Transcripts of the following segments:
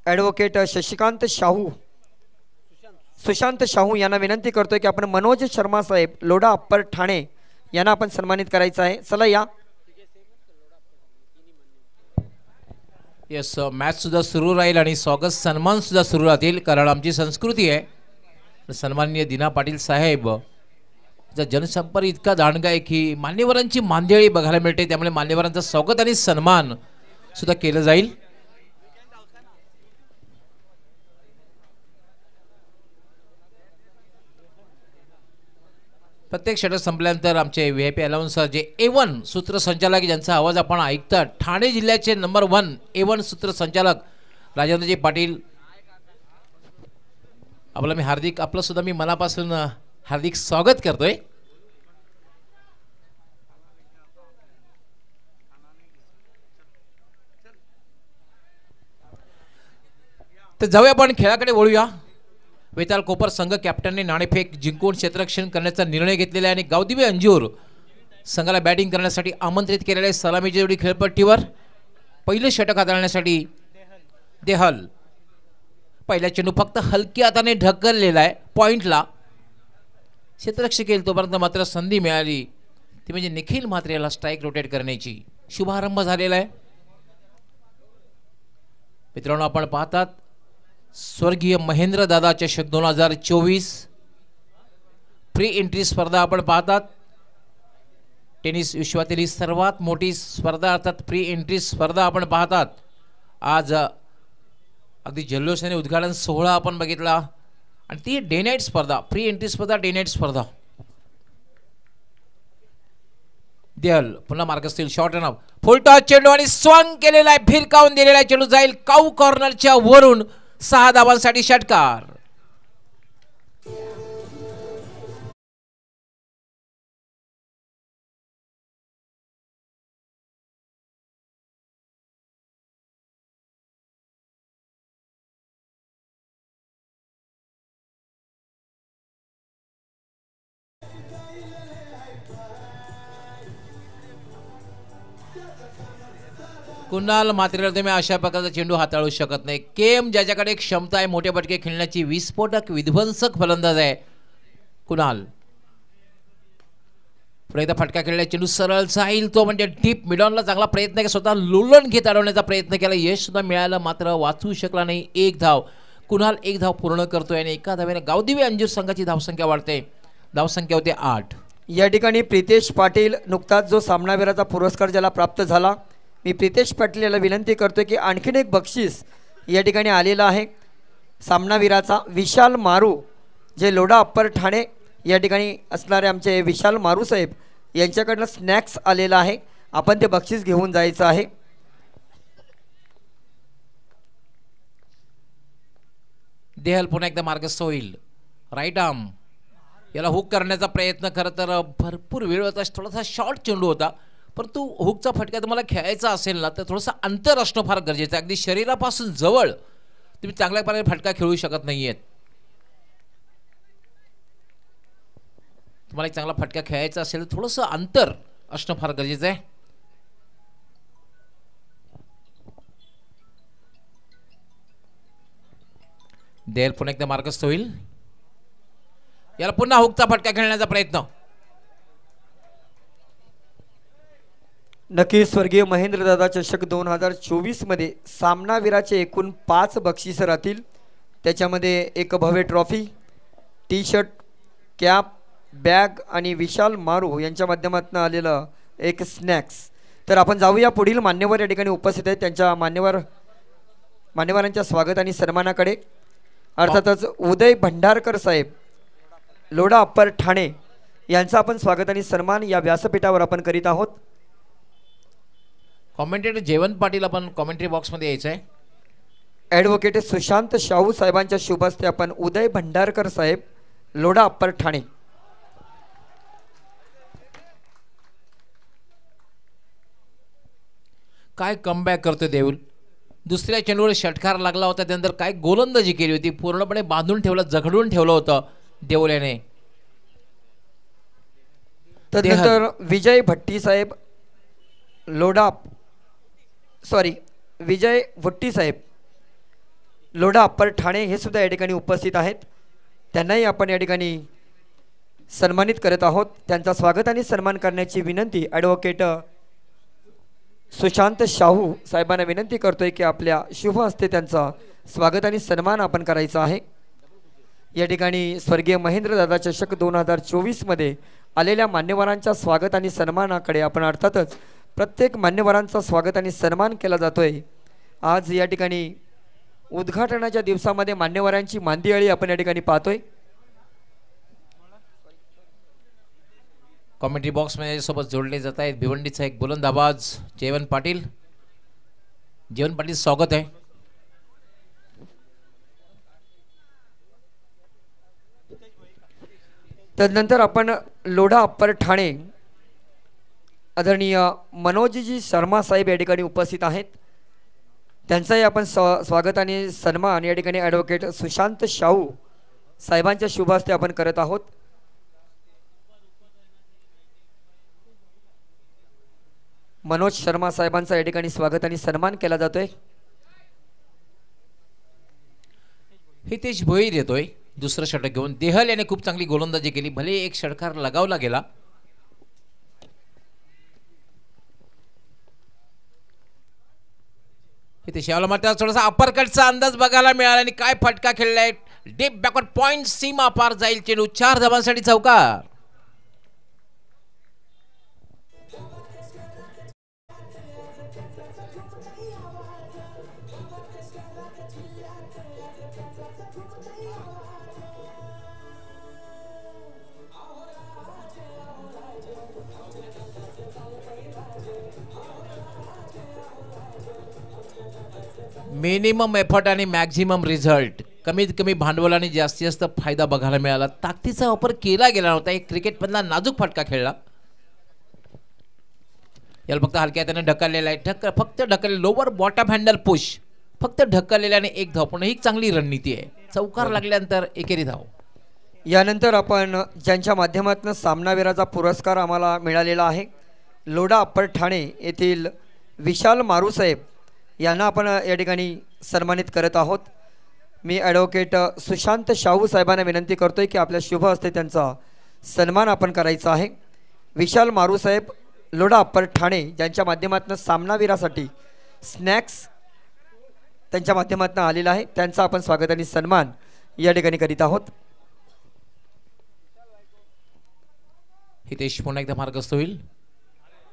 Advocate Shashikant Shahu Sushant Shahu यांना विनंती करतोय की आपण मनोज शर्मा साहेब लोढा अप्पर ठाणे यांना आपण सन्मानित करायचं आहे. चला या. यस, मॅच सुद्धा सुरू राहील आणि स्वागत सन्मान सुद्धा सुरू राहतील, कारण आमची संस्कृती आहे. सन्माननीय दिना पाटील साहेब जनसंपर्क इतका दांडगा आहे की मान्यवरांची मांदियाळी बघायला मिळते, त्यामुळे मान्यवरांचं स्वागत आणि सन्मान सुद्धा केलं जाईल. प्रत्येक षटक संपल्यानंतर आमचे VIP अनाउन्सर जे A1 सूत्रसंचालक ज्यांचा आवाज आपण ऐकता, ठाणे जिल्ह्याचे नंबर 1 A1 सूत्रसंचालक राजेंद्रजी पाटील, आपलं सुद्धा मी मनापासून हार्दिक स्वागत करतोय. तर जाऊया आपण खेळाकडे वळूया. वेताल कोपर संघ कॅप्टनने नाणेफेक जिंकून क्षेत्ररक्षण करण्याचा निर्णय घेतलेला आहे आणि गावदिवे अंजूर संघाला बॅटिंग करण्यासाठी आमंत्रित केलेले सलामीची जोडी खेळपट्टीवर. पहिले षटक हाताळण्यासाठी देहल. पहिला चेंडू फक्त हलक्या हाताने ढकललेला आहे पॉइंटला. क्षेत्ररक्षक केल तोपर्यंत मात्र संधी मिळाली ती म्हणजे निखिल म्हात्रे याला स्ट्राईक रोटेट करण्याची. शुभारंभ झालेला आहे. मित्रांनो, आपण पाहतात स्वर्गीय महेंद्र दादा चषक 2024 प्री एंट्री स्पर्धा आपण पाहतात. टेनिस विश्वातील ही सर्वात मोठी स्पर्धा अर्थात प्री एंट्री स्पर्धा आपण पाहतात. आज अगदी जल्लोषाने उद्घाटन सोहळा आपण बघितला आणि ती डे नाईट स्पर्धा, प्री एंट्री स्पर्धा, डे नाईट स्पर्धा. देहल पुन्हा मार्गस्थिर शॉर्ट रन फुल टॉस चेंडू आणि स्वंग केलेला आहे, फिरकावून दिलेला आहे. चेंडू जाईल काऊ कॉर्नरच्या वरून. 6 धावांसाठी षटकार. कुणाल मात्रेला तुम्ही अशा प्रकारचा चेंडू हाताळू शकत नाही. केम ज्याच्याकडे क्षमता आहे मोठे फटके खेळण्याची, विस्फोटक विध्वंसक फलंदाज आहे कुणाल. पुढे एकदा फटका खेळला, चेंडू सरळ जाईल तो म्हणजे डीप मिडॉनला. चांगला प्रयत्न केला, स्वतः लुलन घेत अडवण्याचा प्रयत्न केला, यश सुद्धा मिळालं मात्र वाचू शकला नाही. 1 धाव. कुणाल 1 धाव पूर्ण करतोय आणि एका धावेने गावदिवे अंजूर संघाची धावसंख्या वाढते. धावसंख्या होते 8. या ठिकाणी प्रितेश पाटील नुकताच जो सामनावीराचा पुरस्कार ज्याला प्राप्त झाला, मी प्रितेश पाटील याला विनंती करतोय की आणखीन एक बक्षीस या ठिकाणी आलेलं आहे सामनावीराचा. विशाल मारू जे लोढा अप्पर ठाणे या ठिकाणी असणारे आमचे विशाल मारू साहेब यांच्याकडनं स्नॅक्स आलेला आहे. आपण ते बक्षीस घेऊन जायचं आहे. देहल पुन्हा एकदा मार्गस्थ होईल. राईट आर्म याला हुक करण्याचा प्रयत्न. खरं तर भरपूर वेळ होता, थोडासा शॉर्ट चेंडू होता, परंतु हुकचा फटका तुम्हाला खेळायचा असेल ना तर थोडंसं अंतर असणं फार गरजेचं आहे. अगदी शरीरापासून जवळ तुम्ही चांगल्या प्रकारे फटका खेळू शकत नाहीयेत. तुम्हाला एक चांगला फटका खेळायचा असेल तर थोडंसं अंतर असणं फार गरजेचं आहे. देहल पुन्हा एकदा मार्गस्थ होईल. याला पुन्हा हुकचा फटका खेळण्याचा प्रयत्न. नक्की स्वर्गीय महेंद्रदादा चषक 2024 मध्ये सामनावीराचे एकूण 5 बक्षीस राहतील. त्याच्यामध्ये एक भव्य trophy, T shirt, cap, bag आणि विशाल मारू यांच्या माध्यमातून आलेलं एक स्नॅक्स. तर आपण जाऊया पुढील मान्यवर या ठिकाणी उपस्थित आहेत त्यांच्या मान्यवरांच्या स्वागत आणि सन्मानाकडे. अर्थातच उदय भंडारकर साहेब लोढा अप्पर ठाणे यांचा आपण स्वागत आणि सन्मान या व्यासपीठावर आपण करीत आहोत. कॉमेंटेटर जयवंत पाटील आपण कॉमेंट्री बॉक्समध्ये यायचं आहे. ॲडव्होकेट सुशांत शाहू साहेबांच्या शुभ हस्ते आपण उदय भंडारकर साहेब लोढा अप्पर ठाणे. काय कमबॅक करतो देऊल. दुसऱ्या चेंडूवर षटकार लागला होता, त्यानंतर काय गोलंदाजी केली होती, पूर्णपणे बांधून ठेवलं, जखडून ठेवलं होतं देऊल याने. त्यानंतर विजय भट्टी साहेब लोढा विजय भट्टी साहेब लोढा अप्पर ठाणे हे सुद्धा या ठिकाणी उपस्थित आहेत. त्यांनाही आपण या ठिकाणी सन्मानित करत आहोत. त्यांचा स्वागत आणि सन्मान करण्याची विनंती ॲडव्होकेट सुशांत शाहू साहेबांना विनंती करतोय की आपल्या शुभ हस्ते त्यांचा स्वागत आणि सन्मान आपण करायचा आहे. या ठिकाणी स्वर्गीय महेंद्रदादा चषक 2024 मध्ये आलेल्या मान्यवरांच्या स्वागत आणि सन्मानाकडे आपण अर्थातच प्रत्येक मान्यवरांचा स्वागत आणि सन्मान केला जातोय. आज या ठिकाणी उद्घाटनाच्या दिवसामध्ये मान्यवरांची मांदियाळी आपण या ठिकाणी पाहतोय. कॉमेंट्री बॉक्स मध्ये सोबत जोडले जात आहेत भिवंडीचा एक बुलंद आवाज जेवण पाटील. जेवण पाटील स्वागत आहे. तदनंतर आपण लोढा अप्पर ठाणे आदरणीय मनोजजी शर्मा साहेब या ठिकाणी उपस्थित आहेत. त्यांचाही आपण स्वागत आणि सन्मान या ठिकाणी ॲडव्होकेट सुशांत शाहू साहेबांच्या शुभ हस्ते आपण करत आहोत. मनोज शर्मा साहेबांचा या ठिकाणी स्वागत आणि सन्मान केला जातोय. हितेश भोईर येतोय दुसरं षटक घेऊन. देहल याने खूप चांगली गोलंदाजी केली. भले एक षटकार लगावला गेला. हितेश यावला मात्र थोडासा अप्परकटचा अंदाज बघायला मिळाला आणि काय फटका खेळलाय. डीप बॅकवर्ड पॉइंट सीमा पार जाईल. चेंडू 4 धावांसाठी चौकार. मिनिमम एफर्ट आणि मॅक्झिमम रिझल्ट. कमीत कमी भांडवलाने जास्तीत जास्त फायदा बघायला मिळाला. ताकदीचा वापर केला गेला नव्हता. एक क्रिकेटमधला नाजूक फटका खेळला. याला फक्त हलक्या त्याने ढकललेला आहे. फक्त ढकलले लोवर बॉटम हँडल पुश. फक्त ढकललेल्याने एक धाव. पण ही चांगली रणनीती आहे. चौकार लागल्यानंतर एकेरी धाव. यानंतर आपण ज्यांच्या माध्यमातून सामनावीराचा पुरस्कार आम्हाला मिळालेला आहे लोढा अप्पर ठाणे येथील विशाल मारूसाहेब यांना आपण या ठिकाणी सन्मानित करत आहोत. मी ॲडव्होकेट सुशांत शाहू साहेबांना विनंती करतोय की आपल्या शुभ हस्ते त्यांचा सन्मान आपण करायचा आहे. विशाल मारूसाहेब लोढा अप्पर ठाणे ज्यांच्या माध्यमातून सामनावीरासाठी स्नॅक्स त्यांच्या माध्यमातून आलेला आहे त्यांचा आपण स्वागत आणि सन्मान या ठिकाणी करीत आहोत. हितेश पुन्हा एकदा मार्गस्थ होईल.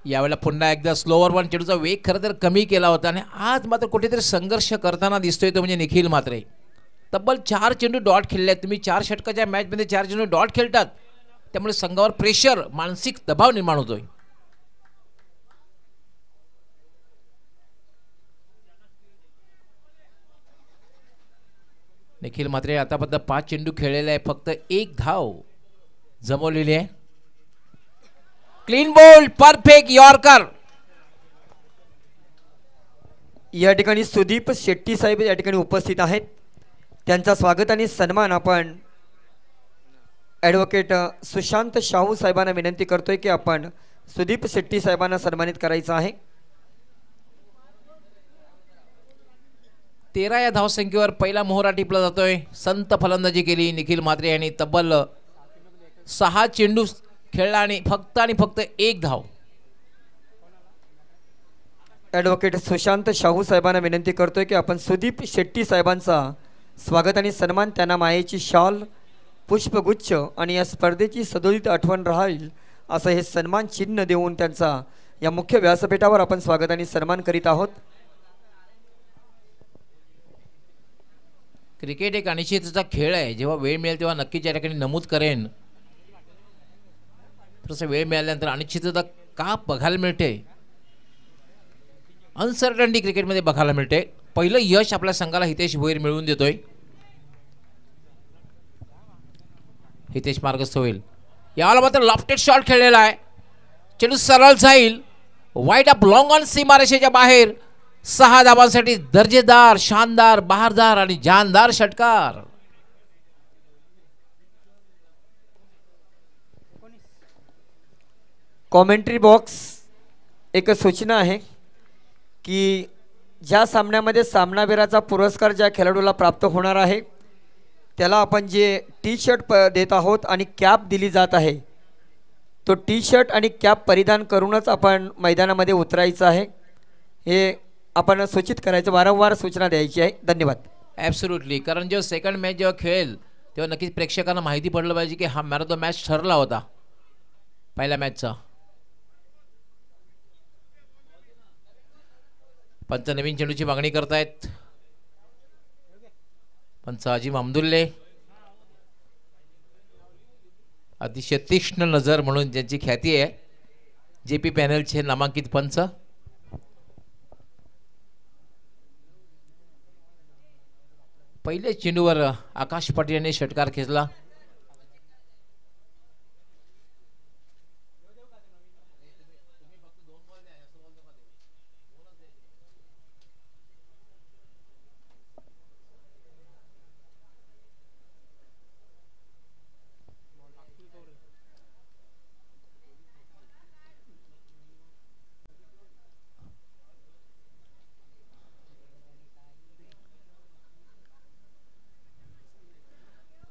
यावेळेला पुन्हा एकदा स्लोवर वन. चेंडूचा वेग खरं तर कमी केला होता आणि आज मात्र कुठेतरी संघर्ष करताना दिसतोय तो म्हणजे निखिल म्हात्रे. तब्बल 4 चेंडू डॉट खेळले आहेत. तुम्ही 4 षटकाच्या मॅचमध्ये 4 चेंडू डॉट खेळतात. त्यामुळे संघावर प्रेशर मानसिक दबाव निर्माण होतोय. निखिल म्हात्रे आतापर्यंत 5 चेंडू खेळलेले आहे. फक्त 1 धाव जमवलेली आहे. Clean ball perfect yorker. या ठिकाणी सुदीप शेट्टी साहेब या ठिकाणी उपस्थित आहेत. त्यांचा स्वागत आणि सन्मान आपण ॲडव्होकेट सुशांत शाहू साहेबांना विनंती करतोय की आपण सुदीप शेट्टी साहेबांना सन्मानित करायचं आहे. 13 या धावसंख्येवर पहिला मोहरा टिपला जातोय. संत फलंदाजी केली निखिल म्हात्रे यांनी. तब्बल 6 चेंडू खेळला आणि फक्त 1 धाव. ॲडव्होकेट सुशांत शाहू साहेबांना विनंती करतोय की आपण सुदीप शेट्टी साहेबांचा स्वागत आणि सन्मान त्यांना मायेची शॉल पुष्पगुच्छ आणि या स्पर्धेची सदोदित आठवण राहील असं हे सन्मान चिन्ह देऊन त्यांचा या मुख्य व्यासपीठावर आपण स्वागत आणि सन्मान करीत आहोत. क्रिकेट एक अनिश्चिततेचा खेळ आहे. जेव्हा वेळ मिळेल तेव्हा नक्कीच या ठिकाणी नमूद करेन. थोडासा वेळ मिळाल्यानंतर अनिश्चितता का बघायला मिळते. अनसर्टनिटी क्रिकेटमध्ये बघायला मिळते. पहिलं यश आपल्या संघाला हितेश भोईर मिळवून देतोय. हितेश मार्गस्थ होईल. याला मात्र लॉफ्टेड शॉट खेळलेला आहे. चेंडू सरळ जाईल. वाईड अप लॉंग ऑन सीमारेषेच्या बाहेर. 6 धावांसाठी दर्जेदार शानदार बहारदार आणि जानदार षटकार. कॉमेंट्री बॉक्स एक सूचना आहे की ज्या सामन्यामध्ये सामनावीराचा पुरस्कार ज्या खेळाडूला प्राप्त होणार आहे त्याला आपण जे टी शर्ट देत आहोत आणि कॅप दिली जात आहे तो टी शर्ट आणि कॅप परिधान करूनच आपण मैदानामध्ये उतरायचं आहे हे आपण सूचित करायचं वारंवार सूचना द्यायची आहे. धन्यवाद. ॲब्सोल्युटली, कारण जेव्हा सेकंड मॅच जेव्हा खेळेल तेव्हा नक्कीच प्रेक्षकांना माहिती पडलं पाहिजे की हा मॅन ऑफ द मॅच ठरला होता पहिल्या मॅचचा. पंच नवीन चेंडूची मागणी करतायत. पंच अजीम अब्दुल्ले अतिशय तीक्ष्ण नजर म्हणून ज्यांची ख्याती आहे जेपी पॅनलचे नामांकित पंच. पहिल्या चेंडूवर आकाश पाटील यांनी षटकार खेचला.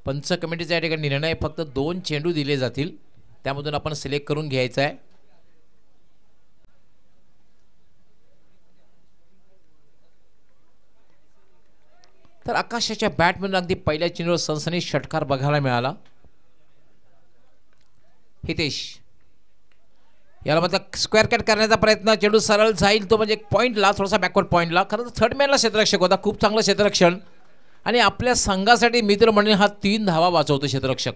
पंच कमिटीचा या ठिकाणी निर्णय फक्त 2 चेंडू दिले जातील त्यामधून आपण सिलेक्ट करून घ्यायचा आहे. तर आकाशाच्या बॅटमधून अगदी पहिल्या चेंडूवर सनसनी षटकार बघायला मिळाला. हितेश याला मतलब स्क्वेअर कट करण्याचा प्रयत्न, चेंडू सरळ जाईल तो म्हणजे पॉईंटला, थोडासा बॅकवर्ड पॉईंटला. खरं तर थर्ड मॅनला क्षेत्ररक्षक होता, खूप चांगलं क्षेत्ररक्षण आणि आपल्या संघासाठी मित्र म्हणून हा 3 धावा वाचवतो क्षेत्ररक्षक.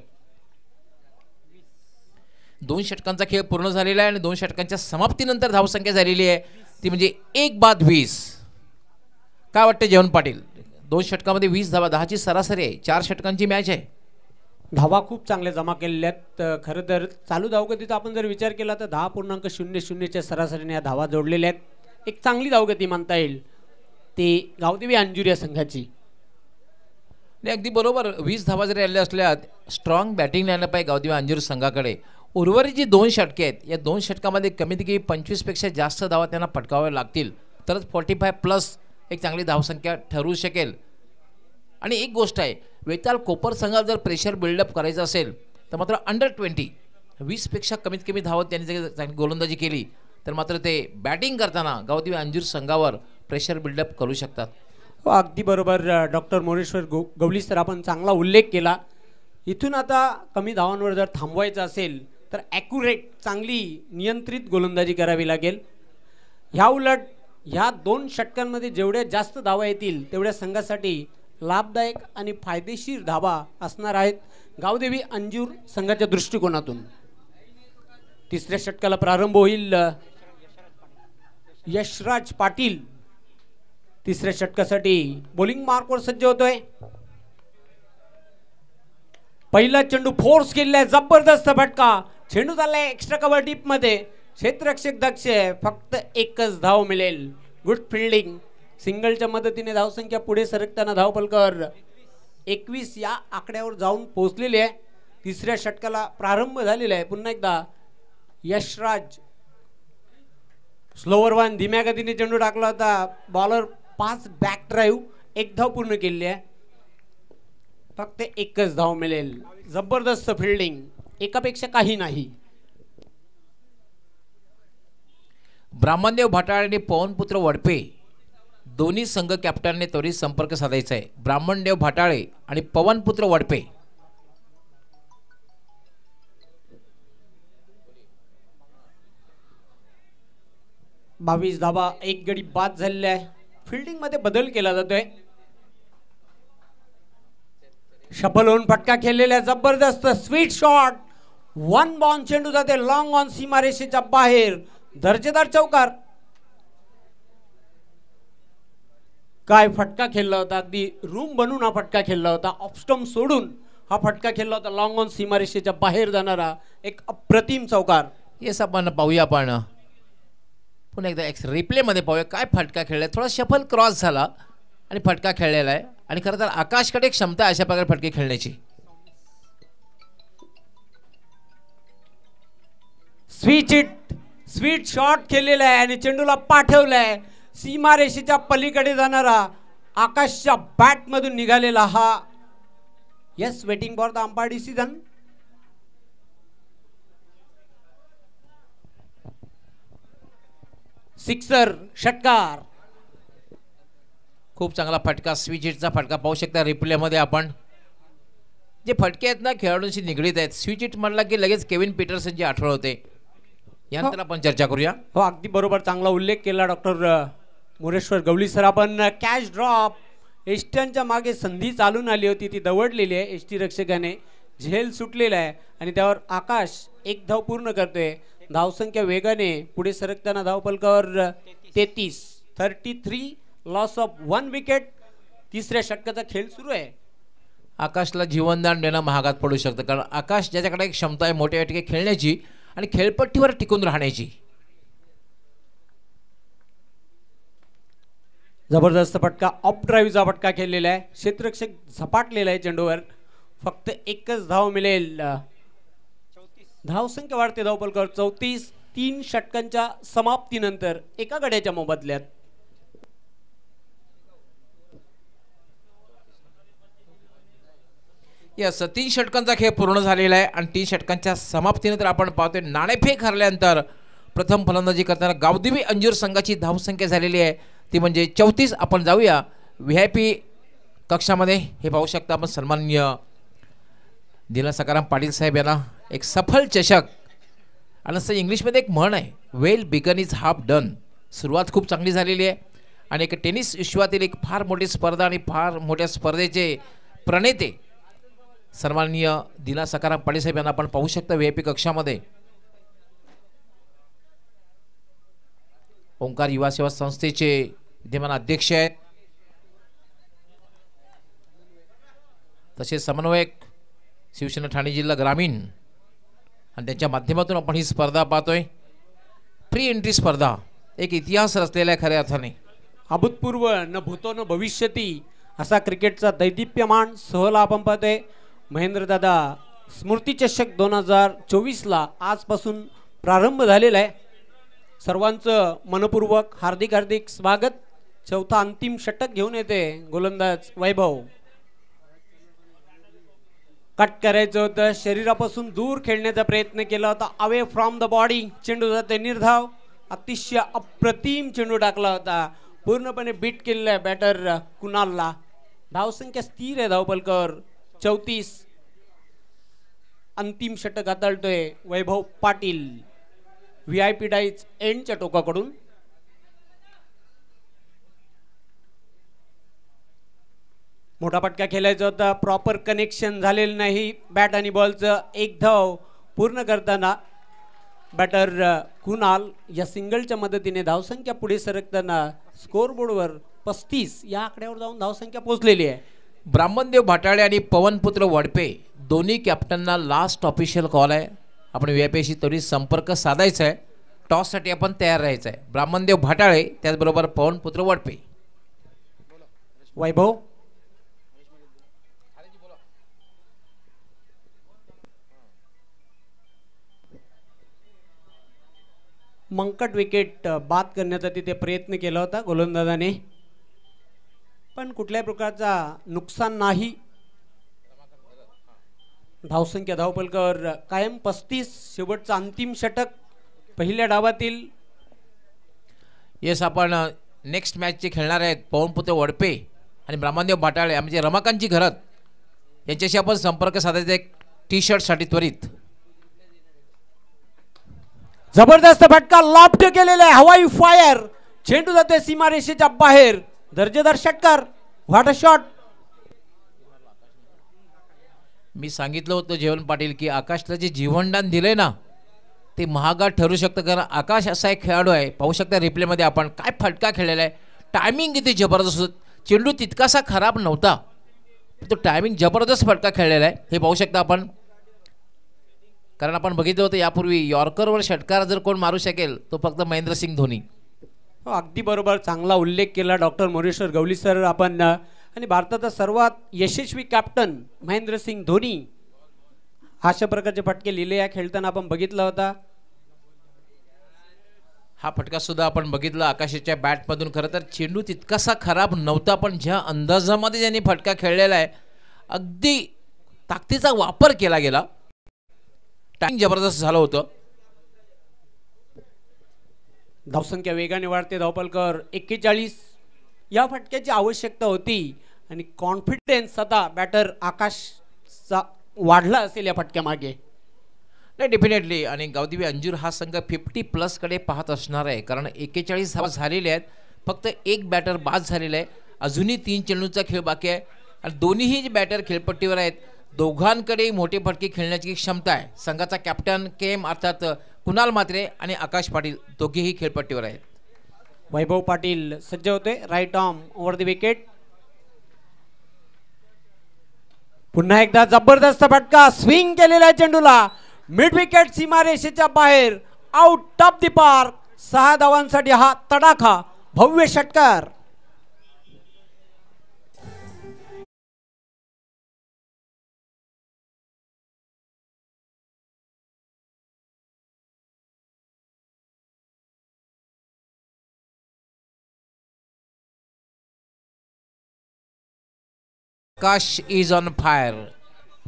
2 षटकांचा खेळ पूर्ण झालेला आहे आणि 2 षटकांच्या समाप्तीनंतर धावसंख्या झालेली आहे ती म्हणजे 1-20. काय वाटतं जेवण पाटील? 2 षटकामध्ये 20 धावा, 10ची सरासरी आहे, 4 षटकांची मॅच आहे. धावा खूप चांगल्या जमा केलेल्या आहेत. खरं तर चालू धावगतीचा आपण जर विचार केला तर 10.00च्या सरासरीने या धावा जोडलेल्या आहेत. एक चांगली धावगती मानता येईल ती गावदेवी अंजुर या संघाची. अगदी बरोबर, 20 धावा जरी आल्या असल्या स्ट्रॉंग बॅटिंग न्यायला पाहिजे गावदेवी अंजुर संघाकडे. उर्वरित जी 2 षटके आहेत या 2 षटकामध्ये कमीत कमी 25पेक्षा जास्त धावा त्यांना पटकाव्या लागतील तरच 45+ एक चांगली धावसंख्या ठरू शकेल. आणि एक गोष्ट आहे, वेताल कोपर संघाला जर प्रेशर बिल्डअप करायचं असेल तर मात्र अंडर 20पेक्षा कमीत कमी धावत त्यांनी जर गोलंदाजी केली तर मात्र ते बॅटिंग करताना गावदेवी अंजुर संघावर प्रेशर बिल्डअप करू शकतात. अगदी बरोबर डॉक्टर मोरेश्वर गवली सर, आपण चांगला उल्लेख केला. इथून आता कमी धावांवर जर थांबवायचं असेल तर ॲक्युरेट चांगली नियंत्रित गोलंदाजी करावी लागेल. ह्या उलट ह्या 2 षटकांमध्ये जेवढ्या जास्त धावा येतील तेवढ्या संघासाठी लाभदायक आणि फायदेशीर धावा असणार आहेत गावदेवी अंजुर संघाच्या दृष्टिकोनातून. 3ऱ्या षटकाला प्रारंभ होईल. यशराज पाटील 3ऱ्या षटकासाठी बॉलिंग मार्कवर सज्ज होतोय. पहिला चेंडू फोर्स केलेला आहे, जबरदस्त फटका, चेंडू चाललाय एक्स्ट्रा कव्हर डीप मध्ये. क्षेत्ररक्षक दक्ष, फक्त 1च धाव मिळेल. Good fielding. सिंगलच्या मदतीने धावसंख्या पुढे सरकताना धावफलकावर 21 या आकड्यावर जाऊन पोहोचलेली आहे. 3ऱ्या षटकाला प्रारंभ झालेला आहे. पुन्हा एकदा यशराज स्लोवर वन धीम्या गतीने चेंडू टाकला होता. बॉलर 5 बॅक ड्राईव्ह, 1 धाव पूर्ण केली आहे. फक्त 1च धाव मिळेल. जबरदस्त फिल्डिंग, एकापेक्षा काही नाही. ब्राह्मणदेव भाटाळे आणि पवनपुत्र वडपे दोन्ही संघ कॅप्टनने त्वरित संपर्क साधायचा आहे. ब्राह्मणदेव भाटाळे आणि पवनपुत्र वडपे. बावीस धावा, 1 गडी बाद झालेला आहे. फिल्डिंग मध्ये बदल केला जातोय. शफल होऊन फटका खेळलेला, जबरदस्त स्वीट शॉट, 1 बॉल चेंडू जाते लॉंग ऑन सीमारेषेच्या बाहेर. दर्जेदार चौकार. काय फटका खेळला होता, अगदी रूम बनून हा फटका खेळला होता. ऑफस्टम्प सोडून हा फटका खेळला होता. लॉंग ऑन सीमारेषेच्या बाहेर जाणारा एक अप्रतिम चौकार. येस, आपण पाहूया. आपण पुन्हा एकदा रिप्ले मध्ये पाहूया काय फटका खेळलाय. थोडा शफल क्रॉस झाला आणि फटका खेळलेला आहे. आणि खरं तर आकाशकडे क्षमता अशा प्रकारे फटके खेळण्याची. स्वीट शॉट खेळलेला आहे आणि चेंडूला पाठवलाय. सीमारेषेच्या पलीकडे जाणारा आकाशच्या बॅट मधून निघालेला हा yes waiting for the umpire decision. Sixer षटकार. खूप चांगला फटका, स्विच हिटचा फटका पाहू शकता रिप्ले मध्ये आपण. जे फटके आहेत ना खेळाडूंशी निगडीत आहेत. स्विच हिट म्हटला की लगेच केविन पीटरसनची आठवण होते. यानंतर आपण चर्चा करूया. हो अगदी बरोबर, चांगला उल्लेख केला डॉक्टर मोरेश्वर गवळी सर. आपण कॅच ड्रॉप एस्टनच्या मागे संधी चालून आली होती, ती दवडलेली आहे. एसटी रक्षकाने झेल सुटलेला आहे आणि त्यावर आकाश एक धाव पूर्ण करतोय. धावसंख्या वेगाने पुढे सरकताना धावफलकावर 33 लॉस ऑफ 1 विकेट. तिसऱ्या षटकाचा खेळ सुरू आहे. आकाशला जीवनदान देणं महागात पडू शकतं, कारण आकाश ज्याच्याकडे एक क्षमता आहे मोठ्या ठिकाणी खेळण्याची आणि खेळपट्टीवर टिकून राहण्याची. जबरदस्त फटका, ऑफ ड्राईव्हचा फटका खेळलेला आहे. क्षेत्ररक्षक झपाटलेला आहे चेंडूवर. फक्त एकच धाव मिळेल. धावसंख्या वाढते धावफलकावर 34. 3 षटकांच्या समाप्तीनंतर एका गड्याच्या मोबदल्यात. यस, 3 षटकांचा खेळ पूर्ण झालेला आहे आणि 3 षटकांच्या समाप्तीनंतर आपण पाहतोय नाणेफेक हरल्यानंतर प्रथम फलंदाजी करताना गावदेवी अंजूर संघाची धावसंख्या झालेली आहे ती म्हणजे 34. आपण जाऊया VIP कक्षामध्ये. हे पाहू शकता आपण सन्माननीय दिला सकाराम पाटील साहेब यांना एक सफल चषक. आणि असं इंग्लिशमध्ये एक म्हण आहे, well begun is half done. सुरुवात खूप चांगली झालेली आहे आणि एक टेनिस विश्वातील एक फार मोठी स्पर्धा आणि फार मोठ्या स्पर्धेचे प्रणेते सन्माननीय दिला सकाराम पाटील साहेब यांना आपण पाहू शकता VIP कक्षामध्ये. ओंकार युवा सेवा संस्थेचे विद्यमान अध्यक्ष आहेत, तसेच समन्वयक शिवसेना ठाणे जिल्हा ग्रामीण आणि त्यांच्या माध्यमातून आपण ही स्पर्धा पाहतोय. प्री एंट्री स्पर्धा एक इतिहास रचलेला आहे खऱ्या अर्थाने. अभूतपूर्व न भूतो न भविष्यती असा क्रिकेटचा दैदिप्यमान सोहळा आपण पाहतोय. महेंद्रदादा स्मृती चषक 2024ला आजपासून प्रारंभ झालेला आहे. सर्वांचं मनपूर्वक हार्दिक स्वागत. चौथा अंतिम षटक घेऊन येते गोलंदाज वैभव. कट करायचं होतं, शरीरापासून दूर खेळण्याचा प्रयत्न केला होता. अवे फ्रॉम द बॉडी चेंडू जाते निर्धाव. अतिशय अप्रतिम चेंडू टाकला होता. पूर्णपणे बीट केलेला आहे बॅटर कुणालला. धावसंख्या स्थिर आहे धावफलकावर 34. अंतिम षटक हाताळतोय वैभव पाटील VIP डाईज एंडच्या टोकाकडून. मोठा फटका खेळायचा होता, प्रॉपर कनेक्शन झालेलं नाही. बॅट आणि बॉलचं एक धाव पूर्ण करताना बॅटर कुणाल या सिंगलच्या मदतीने धावसंख्या पुढे सरकताना स्कोरबोर्डवर 35 या आकड्यावर जाऊन धावसंख्या पोहोचलेली आहे. ब्राह्मणदेव भाटाळे आणि पवनपुत्र वडपे दोन्ही कॅप्टनना लास्ट ऑफिशियल कॉल आहे. आपण VIP तरी संपर्क साधायचा आहे. टॉससाठी आपण तयार राहायचं आहे. ब्राह्मणदेव भाटाळे त्याचबरोबर पवनपुत्र वडपे. वैभव मंकट विकेट बाद करण्याचा तिथे प्रयत्न केला होता गोलंदाजाने, पण कुठल्याही प्रकारचा नुकसान नाही. धावसंख्या धावफलकावर कायम 35. शेवटचा अंतिम षटक पहिल्या डावातील. येस, आपण नेक्स्ट मॅचचे खेळणार आहेत पवनपुत्र वडपे आणि ब्राह्मणदेव भाटाळे म्हणजे रमाकांतजी घरत यांच्याशी आपण संपर्क साधायचा एक T-शर्टसाठी त्वरित. जबरदस्त फटका लॉफ्ट केलेला आहे. हवाई फायर चेंडू जाते सीमारेषेच्या बाहेर. दर्जेदार षटकार. What a shot. मी सांगितलं होतं जेवण पाटील की आकाशला जे जीवनदान दिलंय ना ते महागात ठरू शकतं, कारण आकाश असा एक खेळाडू आहे. पाहू शकता रिप्लेमध्ये आपण काय फटका खेळलेला आहे. टायमिंग किती जबरदस्त होत. चेंडू तितकासा खराब नव्हता, तो टायमिंग जबरदस्त फटका खेळलेला आहे. हे पाहू शकता आपण, कारण आपण बघितलं होतं यापूर्वी यॉर्करवर षटकार जर कोण मारू शकेल तो फक्त महेंद्रसिंग धोनी. अगदी बरोबर, चांगला उल्लेख केला डॉक्टर मोरेश्वर गवळी सर आपण. आणि भारताचा सर्वात यशस्वी कॅप्टन महेंद्रसिंग धोनी अशा प्रकारचे फटके लिहिले या खेळताना आपण बघितला होता. हा फटका सुद्धा आपण बघितला आकाशाच्या बॅटमधून. खरं तर चेंडू तितकासा खराब नव्हता, पण ज्या अंदाजामध्ये ज्यांनी फटका खेळलेला आहे अगदी ताकदीचा वापर केला गेला. टाइम जबरदस्त झालं होतं. धावसंख्या वेगाने वाढते. धावपलकर 41. या फटक्याची आवश्यकता होती आणि कॉन्फिडन्स आता बॅटर आकाशचा वाढला असेल या फटक्यामागे. नाही डेफिनेटली. आणि गावदेवी अंजूर हा संघ 50+ कडे पाहत असणार आहे, कारण 41 धावा झालेल्या आहेत. फक्त एक बॅटर बाद झालेला आहे. अजूनही 3 चेंडूचा खेळ बाकी आहे आणि दोन्हीही जे बॅटर खेळपट्टीवर आहेत दोघांकडे मोठे फटके खेळण्याची क्षमता आहे. संघाचा कॅप्टन केम अर्थात कुणाल म्हात्रे आणि आकाश पाटील दोघेही खेळपट्टीवर आहेत. वैभव पाटील सज्ज होते. Right arm over the wicket. पुन्हा एकदा जबरदस्त फटका. स्विंग केलेला आहे चेंडूला. मिड विकेट सीमारेषेच्या बाहेर. Out of the park. 6 धावांसाठी हा तडाखा. भव्य षटकार. आकाश इज ऑन फायर.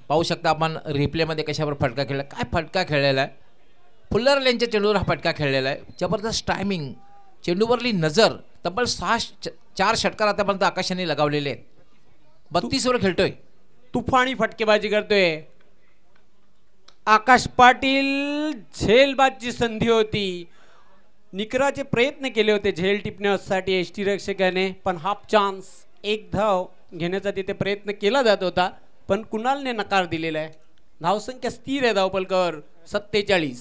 पाहू शकता आपण रिप्लेमध्ये कशावर फटका खेळला. काय फटका खेळलेला आहे. फुल्लर लेनच्या चेंडूवर हा फटका खेळलेला आहे. जबरदस्त टायमिंग. चेंडूवरली नजर. तब्बल 4 षटकार आतापर्यंत आकाशाने लगावलेले आहेत. 32 वर खेळतोय. तुफानी फटकेबाजी करतोय आकाश पाटील. झेलबादची संधी होती. निकराचे प्रयत्न केले होते झेल टिपण्यासाठी यष्टीरक्षकाने, पण हाफ चान्स 1 धाव घेण्याचा तिथे प्रयत्न केला जात होता, पण कुणालने नकार दिलेला आहे. धावसंख्या स्थिर आहे धावपलकर 47.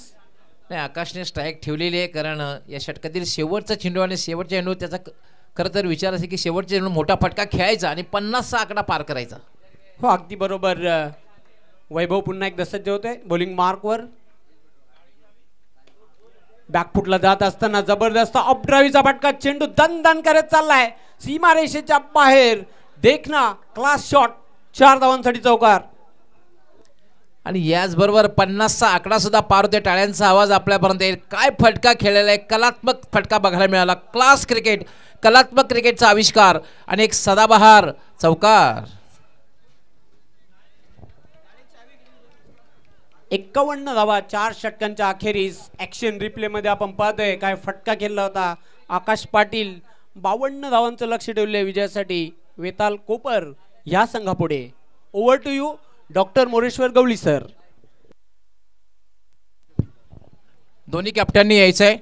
नाही आकाशने स्ट्राईक ठेवलेली आहे, कारण या षटकातील शेवटचा चेंडू आणि शेवटच्या चेंडू त्याचा खरं तर विचार असे की शेवटच्या चेंडू मोठा फटका खेळायचा आणि 50चा आकडा पार करायचा. हो अगदी बरोबर. वैभव पुन्हा एकदा सज्ज होते बॉलिंग मार्कवर. बॅकफुटला जात असताना जबरदस्त अपड्राईव्हचा फटका. चेंडू दन करत चाललाय सीमारेषेच्या बाहेर. देखना क्लास शॉट. 4 धावांसाठी चौकार. आणि याचबरोबर 50चा आकडा सुद्धा पार होते. टाळ्यांचा आवाज आपल्यापर्यंत येईल. काय फटका खेळलेला आहे. कलात्मक फटका बघायला मिळाला. Class cricket. कलात्मक क्रिकेटचा आविष्कार आणि एक सदाबहार चौकार. 51 धावा 4 षटकांच्या अखेरीस. ऍक्शन रिप्ले मध्ये आपण पाहतोय काय फटका खेळला होता आकाश पाटील. 52 धावांचं लक्ष ठेवले विजयासाठी वेताल कोपर या संघापुढे. Over to you doctor Moreshwar Gawali sir. दोन्ही कॅप्टननी यायचंय.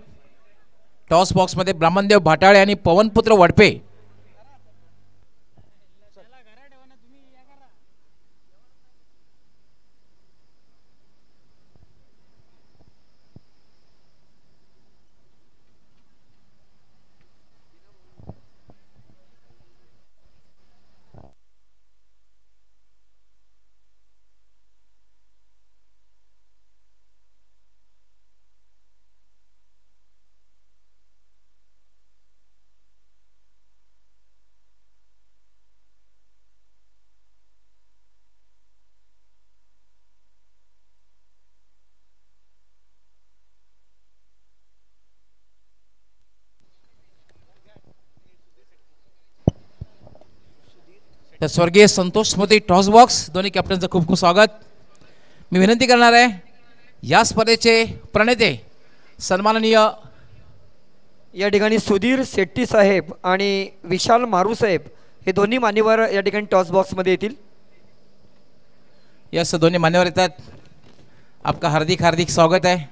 टॉस बॉक्समध्ये ब्राह्मणदेव भाटाळे आणि पवनपुत्र वडपे. तर स्वर्गीय संतोष स्मृती टॉस बॉक्स दोन्ही कॅप्टनचं खूप खूप स्वागत. मी विनंती करणार आहे या स्पर्धेचे प्रणेते सन्माननीय या ठिकाणी सुधीर शेट्टी साहेब आणि विशाल मारू साहेब हे दोन्ही मान्यवर या ठिकाणी टॉस बॉक्समध्ये येतील. यस दोन्ही मान्यवर येतात. आपका हार्दिक हार्दिक स्वागत आहे.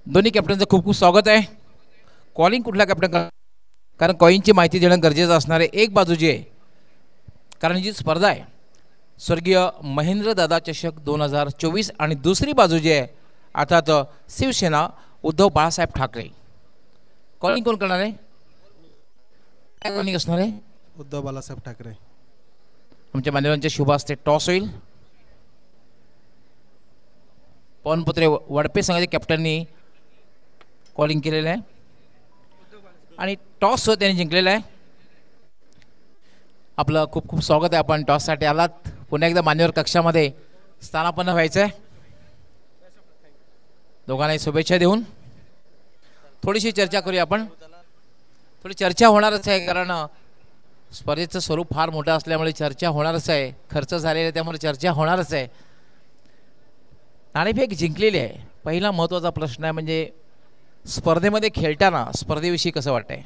दोन्ही कॅप्टनचं खूप खूप स्वागत आहे. कॉलिंग कुठला कॅप्टन, कारण कॉईनची माहिती देणं गरजेचं असणार आहे. एक बाजू जी आहे, कारण जी स्पर्धा आहे स्वर्गीय महेंद्र दादा चषक 2024 आणि दुसरी बाजू जी आहे अर्थात शिवसेना उद्धव बाळासाहेब ठाकरे. कॉलिंग कोण करणार आहे? काय कॉलिंग असणार आहे? उद्धव बाळासाहेब ठाकरे. आमच्या मान्यवरांच्या शुभ हस्ते टॉस होईल. पवनपुत्रे वडपे संघाच्या कॅप्टननी कॉलिंग केलेलं आहे आणि टॉस त्यांनी जिंकलेला आहे. आपलं खूप खूप स्वागत आहे. आपण टॉससाठी आलात. पुन्हा एकदा मान्यवर कक्षामध्ये स्थानापन्न व्हायचं आहे. दोघांनाही शुभेच्छा देऊन थोडीशी चर्चा करूया आपण. थोडी चर्चा होणारच आहे, कारण स्पर्धेचं स्वरूप फार मोठं असल्यामुळे चर्चा होणारच आहे. खर्च झालेला आहे त्यामुळे चर्चा होणारच आहे. नाणेफेक जिंकलेली आहे. पहिला महत्त्वाचा प्रश्न आहे म्हणजे स्पर्धेमध्ये खेळताना स्पर्धेविषयी कसं वाटतंय?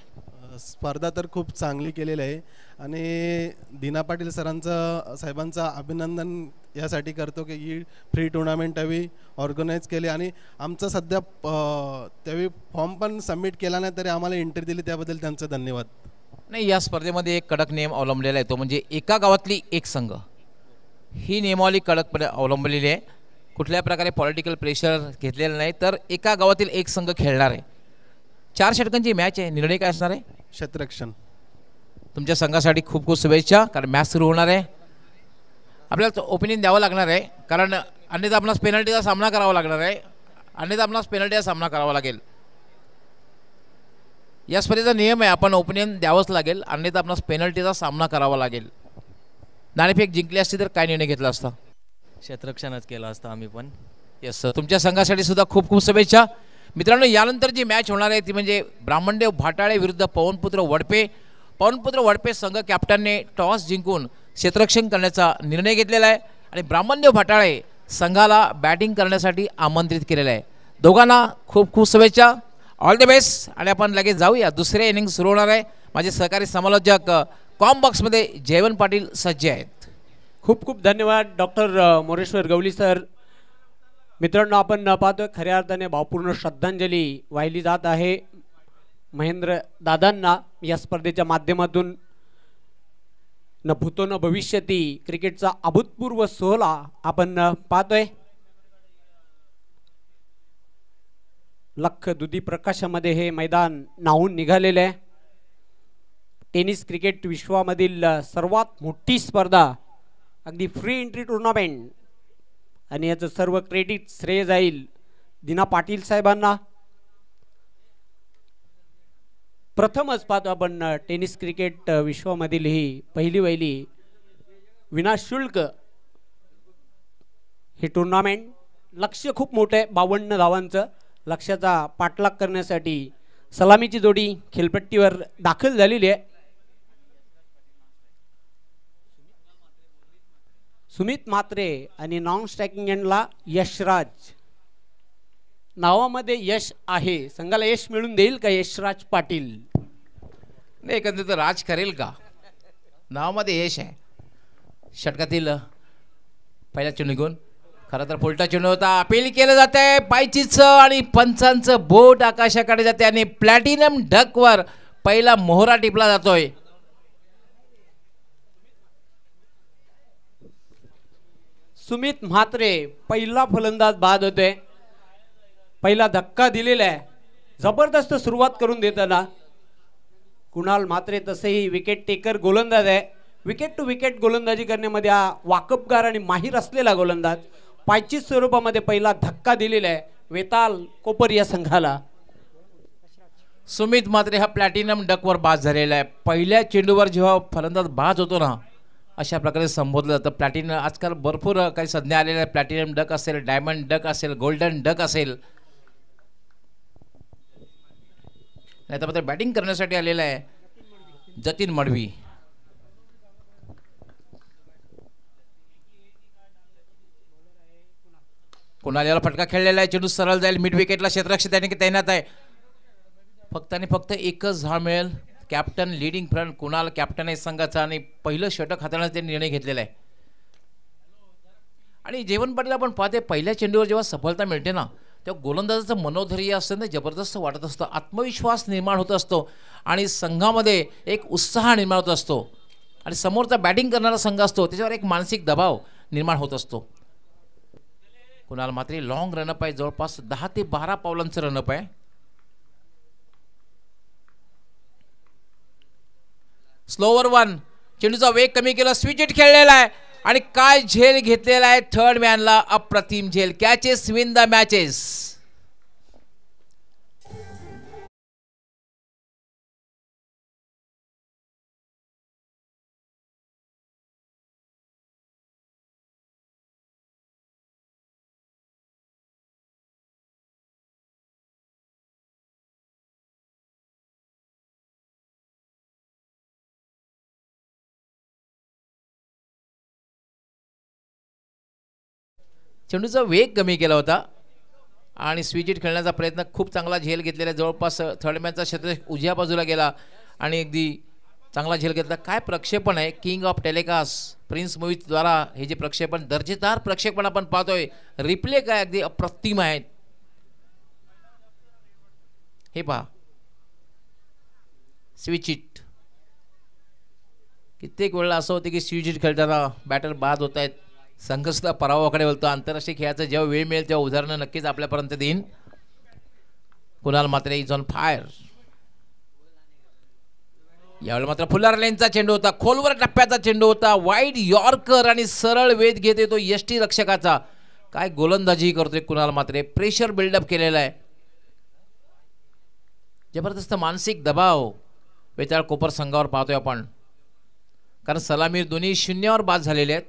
स्पर्धा तर खूप चांगली केलेली आहे आणि दीना पाटील साहेबांचं अभिनंदन यासाठी करतो की ही फ्री टुर्नामेंट हवी ऑर्गनाईज केली आणि आमचं सध्या त्यावेळी फॉर्म पण सबमिट केला नाही तरी आम्हाला एंट्री दिली, त्याबद्दल त्यांचं धन्यवाद. नाही, या स्पर्धेमध्ये एक कडक नियम अवलंबलेला आहे, तो म्हणजे एका गावातली एक संघ. ही नियमावली कडकपणे अवलंबलेली आहे. कुठल्या प्रकारे पॉलिटिकल प्रेशर घेतलेलं नाही, तर एका गावातील एक संघ खेळणार आहे. 4 षटकांची मॅच आहे. निर्णय काय असणार आहे? क्षेत्ररक्षण. तुमच्या संघासाठी खूप खूप शुभेच्छा, कारण मॅच सुरू होणार आहे. आपल्याला ओपिनियन द्यावं लागणार आहे, कारण अन्यथा आपणास पेनल्टीचा सामना करावा लागणार आहे. अन्यथा आपणास पेनल्टीचा सामना करावा लागेल. या स्पर्धेचा नियम आहे, आपण ओपिनियन द्यावंच लागेल, अन्यथा आपणास पेनल्टीचा सामना करावा लागेल. नाणेफेक जिंकली असती तर काय निर्णय घेतला असता? क्षेत्ररक्षणच केलं असतं आम्ही पण. येस सर, तुमच्या संघासाठी सुद्धा खूप खूप शुभेच्छा. मित्रांनो, यानंतर जी मॅच होणार आहे ती म्हणजे ब्राह्मणदेव भाटाळे विरुद्ध पवनपुत्र वडपे. पवनपुत्र वडपे संघ कॅप्टनने टॉस जिंकून क्षेत्ररक्षण करण्याचा निर्णय घेतलेला आहे आणि ब्राह्मणदेव भाटाळे संघाला बॅटिंग करण्यासाठी आमंत्रित केलेलं आहे. दोघांना खूप खूप शुभेच्छा, ऑल द बेस्ट. आणि आपण लगेच जाऊया, दुसरे इनिंग सुरू होणार आहे. माझे सहकारी समालोचक कॉमबॉक्समध्ये जयवंत पाटील सज्ज आहेत. खूप खूप धन्यवाद डॉक्टर मोरेश्वर गवली सर. मित्रांनो, आपण पाहतो खऱ्या अर्थाने भावपूर्ण श्रद्धांजली वाहिली जात आहे महेंद्र दादांना या स्पर्धेच्या माध्यमातून. न भूतो न भविष्यती क्रिकेटचा अभूतपूर्व सोहळा आपण पाहतोय. लख दुधी प्रकाशामध्ये हे मैदान न्हावून निघालेले आहे. टेनिस क्रिकेट विश्वामधील सर्वात मोठी स्पर्धा, अगदी फ्री एंट्री टुर्नामेंट, आणि याचं सर्व क्रेडिट श्रेय जाईल दीना पाटील साहेबांना. प्रथमच पाहतो आपण टेनिस क्रिकेट विश्वामधील ही पहिली वहिली विनाशुल्क हे टुर्नामेंट. लक्ष्य खूप मोठं आहे, 52 धावांचं. लक्ष्याचा पाठलाग करण्यासाठी सलामीची जोडी खेळपट्टीवर दाखल झालेली आहे. सुमित म्हात्रे आणि नॉन स्ट्रायकिंग एंडला यशराज. नावामध्ये यश आहे, संघाला यश मिळून देईल का यशराज पाटील? नाही, एकंदरीत राज करेल का? नावामध्ये यश आहे. षटकातील पहिला चेंडू घेऊन, खरं तर पुलटा चेंडू होता, अपील केलं जात आहे पायचीच आणि पंचांचं बोट आकाशाकडे जाते आणि प्लॅटिनम डकवर पहिला मोहरा टिपला जातोय. सुमित म्हात्रे पहिला फलंदाज बाद होते. पहिला धक्का दिलेला आहे. जबरदस्त सुरुवात करून देताना कुणाल म्हात्रे तसेही विकेट टेकर गोलंदाज आहे. विकेट टू विकेट गोलंदाजी करण्यामध्ये हा वाकबगार आणि माहीर असलेला गोलंदाज. पायची स्वरूपामध्ये पहिला धक्का दिलेला आहे वेताल कोपर या संघाला. सुमित म्हात्रे हा प्लॅटिनम डकवर बाद झालेला आहे. पहिल्या चेंडूवर जेव्हा फलंदाज बाद होतो ना, अशा प्रकारे संबोधलं जातं. प्लॅटिनम आजकाल भरपूर काही संज्ञा आलेल्या आहेत. प्लॅटिनम डक असेल, डायमंड डक असेल, गोल्डन डक असेल. नाही तर बॅटिंग करण्यासाठी आलेला आहे जतीन मडवी. कुणाल याला फटका खेळलेला आहे. चेंडू सरळ जाईल मिड विकेटला. क्षेत्ररक्षक त्याने तैनात आहे. फक्त आणि फक्त एकच धाव मिळेल. Captain leading front Kunal captain आहे संघाचा आणि पहिलं षटक हाताळण्याचा त्यांनी निर्णय घेतलेला आहे. आणि जयवंत पाटील आपण पाहते पहिल्या चेंडूवर जेव्हा सफलता मिळते ना, तेव्हा गोलंदाजाचं मनोधैर्य असतं ना, जबरदस्त वाटत असतं. आत्मविश्वास निर्माण होत असतो आणि संघामध्ये एक उत्साह निर्माण होत असतो. आणि समोरचा बॅटिंग करणारा संघ असतो त्याच्यावर एक मानसिक दबाव निर्माण होत असतो. कुणाल मात्र लॉंग रनअप आहे, जवळपास 10 ते 12 पावलांचं रनअप आहे. स्लोवर वन, चेंडूचा वेग कमी केला, स्विच हिट खेळलेला आहे आणि काय झेल घेतलेला आहे थर्ड मॅनला. अप्रतिम झेल. Catches win the matches. चेंडूचा वेग कमी केला होता आणि स्विच हिट खेळण्याचा प्रयत्न खूप चांगला झेल घेतलेला, जवळपास थर्डमॅनचा क्षेत्ररक्षक उजव्या बाजूला गेला आणि अगदी चांगला झेल घेतला. काय प्रक्षेपण आहे, किंग ऑफ टेलिकास्ट प्रिन्स मूव्हीद्वारा हे जे प्रक्षेपण, दर्जेदार प्रक्षेपण आपण पाहतोय. रिप्ले काय अगदी अप्रतिम आहेत. हे पहा, स्विच हिट. कित्येक वेळेला असं होतं की स्विच हिट खेळताना बॅटर बाद होत आहेत, संघ सुद्धा पराभवाकडे बोलतो. आंतरराष्ट्रीय खेळाचा जेव्हा वेळ मिळेल तेव्हा उदाहरणं नक्कीच आपल्यापर्यंत देईन. कुणाल मात्रे इज ऑन फायर. यावेळी मात्र फुलार लेनचा चेंडू होता, खोलवर टप्प्याचा चेंडू होता, वाईड यॉर्कर आणि सरळ वेध घेत येतो यष्टी रक्षकाचा. काय गोलंदाजी करतोय कुणाल मात्रे, प्रेशर बिल्डअप केलेला आहे. जबरदस्त मानसिक दबाव वेताळ कोपर संघावर पाहतोय आपण, कारण सलामीर दोन्ही शून्यावर बाद झालेले आहेत.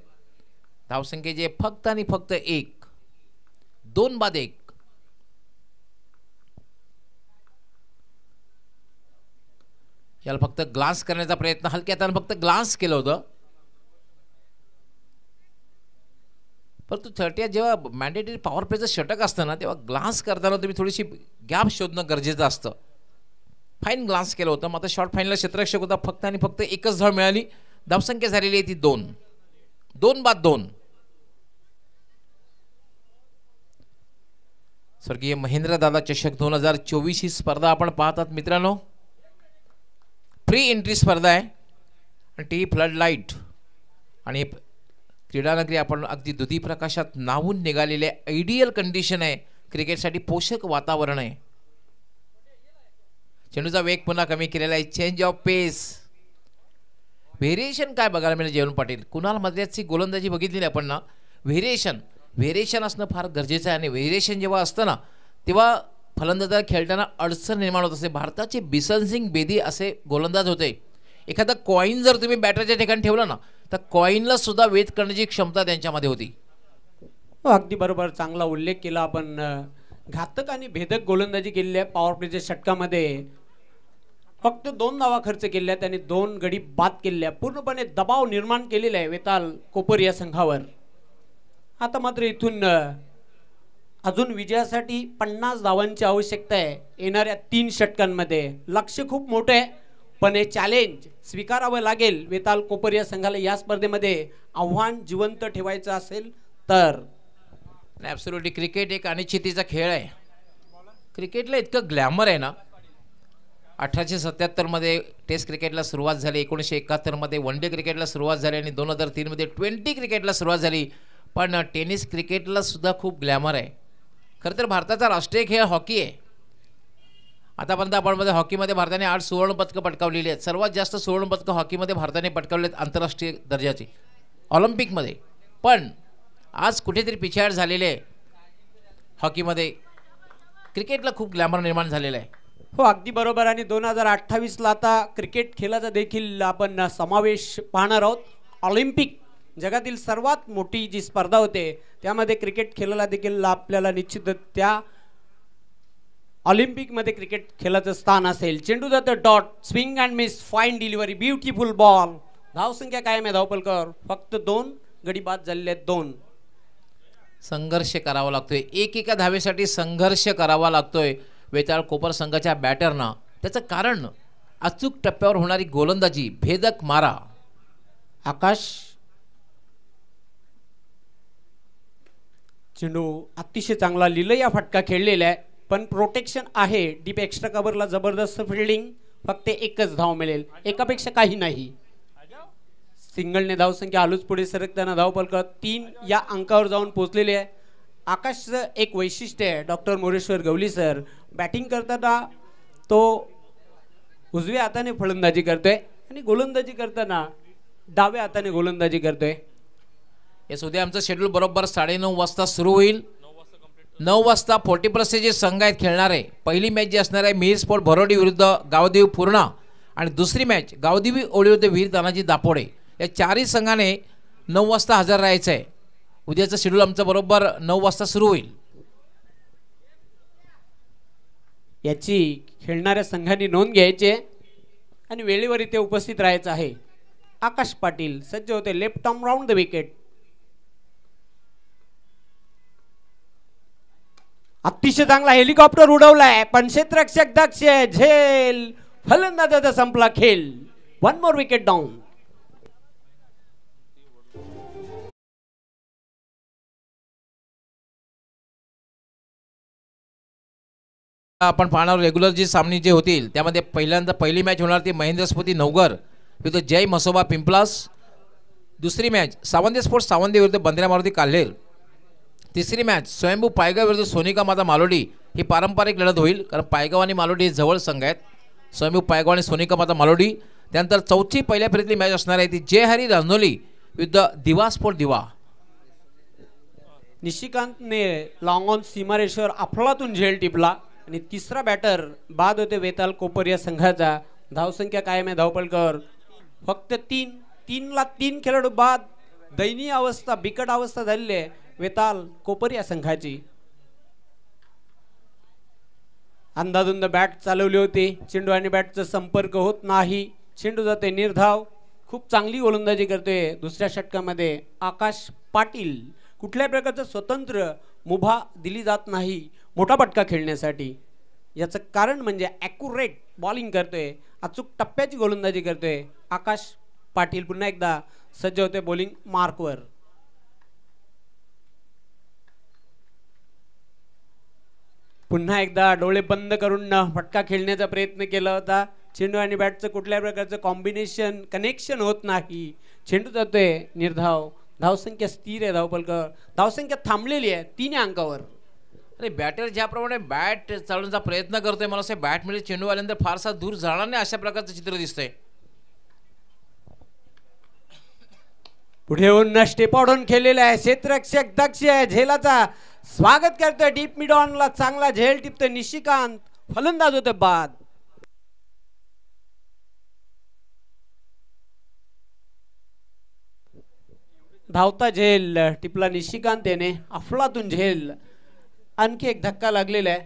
धावसंख्येचे फक्त आणि फक्त 1, 2 बाद 1. याला फक्त ग्लास करण्याचा प्रयत्न हलक्या हाताने फक्त ग्लास केलं होतं, परंतु 30 जेव्हा मॅन्डेटरी पॉवर प्लेचं षटक असतं ना तेव्हा ग्लास करताना तुम्ही थोडीशी गॅप शोधणं गरजेचं असतं. फाईन ग्लास केलं होतं, मात्र शॉर्ट फाईनला क्षेत्ररक्षक होता. फक्त आणि फक्त 1च धाव मिळाली. धावसंख्या झालेली आहे ती 2, 2 बाद 2. स्वर्गीय महेंद्रदादा चषक 2024 ही स्पर्धा आपण पाहतात मित्रांनो. प्री एंट्री स्पर्धा आहे आणि टी फ्लड लाईट आणि क्रीडानगरी आपण अगदी दुधी प्रकाशात नावून निघालेले आयडियल कंडिशन आहे. क्रिकेटसाठी पोषक वातावरण आहे. चेंडूचा वेग पुन्हा कमी केलेला आहे. चेंज ऑफ पेस, व्हेरिएशन काय बघायला मिळेल जयवंत पाटील. कुणाल मात्रेची गोलंदाजी बघितली आपण ना, व्हेरिएशन असणं फार गरजेचं आहे. आणि व्हेरिएशन जेव्हा असतं ना तेव्हा फलंदाजाला खेळताना अडचण निर्माण होत असते. भारताचे बिशन सिंग बेदी असे गोलंदाज होते. एखादा कॉईन जर तुम्ही बॅटरच्या ठिकाणी ठेवलं ना तर कॉईनला सुद्धा वेध करण्याची क्षमता त्यांच्यामध्ये होती. अगदी बरोबर, चांगला उल्लेख केला आपण. घातक आणि भेदक गोलंदाजी केलेली आहे. पॉवर प्लेच्या षटकामध्ये फक्त 2 धावा खर्च केल्या आहेत आणि 2 गडी बाद केलेल्या. पूर्णपणे दबाव निर्माण केलेला आहे वेताल कोपर या संघावर. आता मात्र इथून अजून विजयासाठी 50 धावांची आवश्यकता आहे येणाऱ्या 3 षटकांमध्ये. लक्ष्य खूप मोठं आहे, पण हे चॅलेंज स्वीकारावं लागेल वेताल कोपर या संघाला. या स्पर्धेमध्ये आव्हान जिवंत ठेवायचं असेल तर. ॲब्सोल्युटली, क्रिकेट एक अनिश्चितीचा खेळ आहे. क्रिकेटला इतकं ग्लॅमर आहे ना. 1877 मध्ये टेस्ट क्रिकेटला सुरुवात झाली, 1971 मध्ये वन डे क्रिकेटला सुरुवात झाली आणि 2003 मध्ये 20 क्रिकेटला सुरुवात झाली. पण टेनिस क्रिकेटला सुद्धा खूप ग्लॅमर आहे. खरं तर भारताचा राष्ट्रीय खेळ हॉकी आहे. आतापर्यंत आपण हॉकीमध्ये भारताने 8 सुवर्णपदकं पटकावलेली आहेत. सर्वात जास्त सुवर्णपदकं हॉकीमध्ये भारताने पटकावलेत आंतरराष्ट्रीय दर्जाची ऑलिम्पिकमध्ये. पण आज कुठेतरी पिछाड झालेले आहे हॉकीमध्ये. क्रिकेटला खूप ग्लॅमर निर्माण झालेला आहे. हो, अगदी बरोबर. आणि 2028ला आता क्रिकेट खेळाचा देखील आपण समावेश पाहणार आहोत. ऑलिम्पिक जगातील सर्वात मोठी जी स्पर्धा होते त्यामध्ये क्रिकेट खेळाला देखील आपल्याला निश्चित त्या ऑलिम्पिकमध्ये क्रिकेट खेळाचं स्थान असेल. चेंडू जातो dot, swing and miss, fine delivery, beautiful ball. धावसंख्या कायम आहे धावपलकर, फक्त 2 गडी बाद झालेले आहेत. 2 संघर्ष करावा लागतोय. एकेका धावेसाठी संघर्ष करावा लागतोय वेताळ कोपर संघाच्या बॅटरना. त्याचं कारण अचूक टप्प्यावर होणारी गोलंदाजी, भेदक मारा. आकाश, चेंडू अतिशय चांगला लिलया फटका खेळलेला आहे, पण प्रोटेक्शन आहे. डीप एक्स्ट्रा कव्हरला जबरदस्त फिल्डिंग. फक्त 1च धाव मिळेल, एकापेक्षा काही नाही. सिंगलने धावसंख्या हलूच पुढे सरकताना धावपलक 3 या अंकावर जाऊन पोहोचलेले आहे. आकाशचं एक वैशिष्ट्य आहे, doctor Moreshwar Gawali sir batting करताना तो उजव्या हाताने फलंदाजी करतोय आणि गोलंदाजी करताना डाव्या हाताने गोलंदाजी करतोय. येस, उद्या आमचं शेड्यूल बरोबर 9:30 वाजता सुरू होईल. 9 वाजता 40+ जे संघ आहेत खेळणारे. पहिली मॅच जी असणार आहे मिहिर स्पोर्ट भरोडी विरुद्ध गावदेवी पूर्णा आणि दुसरी मॅच गावदेवी ओळी विरुद्ध वीर तानाजी दापोडे. या 4ही संघाने 9 वाजता हजर राहायचं आहे. उद्याचं शेड्यूल आमचं बरोबर 9 वाजता सुरू होईल. याची खेळणाऱ्या संघांनी नोंद घ्यायची आणि वेळेवर इथे उपस्थित राहायचं आहे. आकाश पाटील सज्ज होते. Left arm round the wicket. अतिशय चांगला हेलिकॉप्टर उडवलाय पण क्षेत्ररक्षक दक्ष झेल फलंदाजाचा संपला खेळ. 1 मोर विकेट डाऊन. आपण पाहणार रेग्युलर जी सामने जे होतील त्यामध्ये पहिली मॅच होणार ती महेंद्र स्फूर्ती नवघर विरुद्ध जय मसोबा पिंपलास. दुसरी मॅच सावंत स्पोर्ट्स सावंत विरुद्ध बंद्रा मारुती काल्हेर. तिसरी मॅच स्वयंभू पायगाव विरुद्ध सोनिका माता मालोडी. ही पारंपरिक लढत होईल कारण पायगाव आणि मालोडी हे जवळ संघ आहेत. स्वयंभू पायगाव आणि सोनिका माता मालोडी. त्यानंतर चौथी पहिल्या फेरीतली मॅच असणार आहे ती जय हरी रांजोली विरुद्ध दिवा स्पोर्ट दिवा. निशिकांतने लॉंग ऑन सीमारेषेवर अफलातून झेल टिपला आणि तिसरा बॅटर बाद होते वेताल कोपर या संघाचा. धावसंख्या कायम आहे धावपलकर फक्त 3 खेळाडू बाद. दयनीय अवस्था बिकट अवस्था झालेली आहे वेताल कोपर या संघाची. अंदाधुंद बॅट चालवली होती. चेंडू आणि बॅटचा संपर्क होत नाही. चेंडू जाते निर्धाव. खूप चांगली गोलंदाजी करतोय दुसऱ्या षटकामध्ये आकाश पाटील. कुठल्याही प्रकारचं स्वतंत्र मुभा दिली जात नाही मोठा पटका खेळण्यासाठी. याचं कारण म्हणजे ॲक्युरेट बॉलिंग करतोय. अचूक टप्प्याची गोलंदाजी करतोय आकाश पाटील. पुन्हा एकदा सज्ज होते बॉलिंग मार्कवर. पुन्हा एकदा डोळे बंद करून फटका खेळण्याचा प्रयत्न केला होता. चेंडू आणि बॅटचं कुठल्याही प्रकारचं कॉम्बिनेशन कनेक्शन होत नाही. चेंडू जातोय निर्धाव. धावसंख्या स्थिर आहे धावपलकर. धावसंख्या थांबलेली आहे 3 अंकावर. अरे बॅटर ज्याप्रमाणे बॅट चालवण्याचा प्रयत्न करतोय मला असं बॅट मध्ये चेंडू आल्यानंतर फारसा दूर जाणार नाही अशा प्रकारचं चित्र दिसतंय. पुढे येऊन स्टेप आउट खेळलेला आहे क्षेत्ररक्षक दक्ष झेलाचा स्वागत करतोय. डीप मिड ऑनला चांगला झेल टिपतोय निशिकांत. फलंदाज होते बाद. धावता झेल टिपला निशिकांत याने. अफलातून झेल. आणखी एक धक्का लागलेला आहे.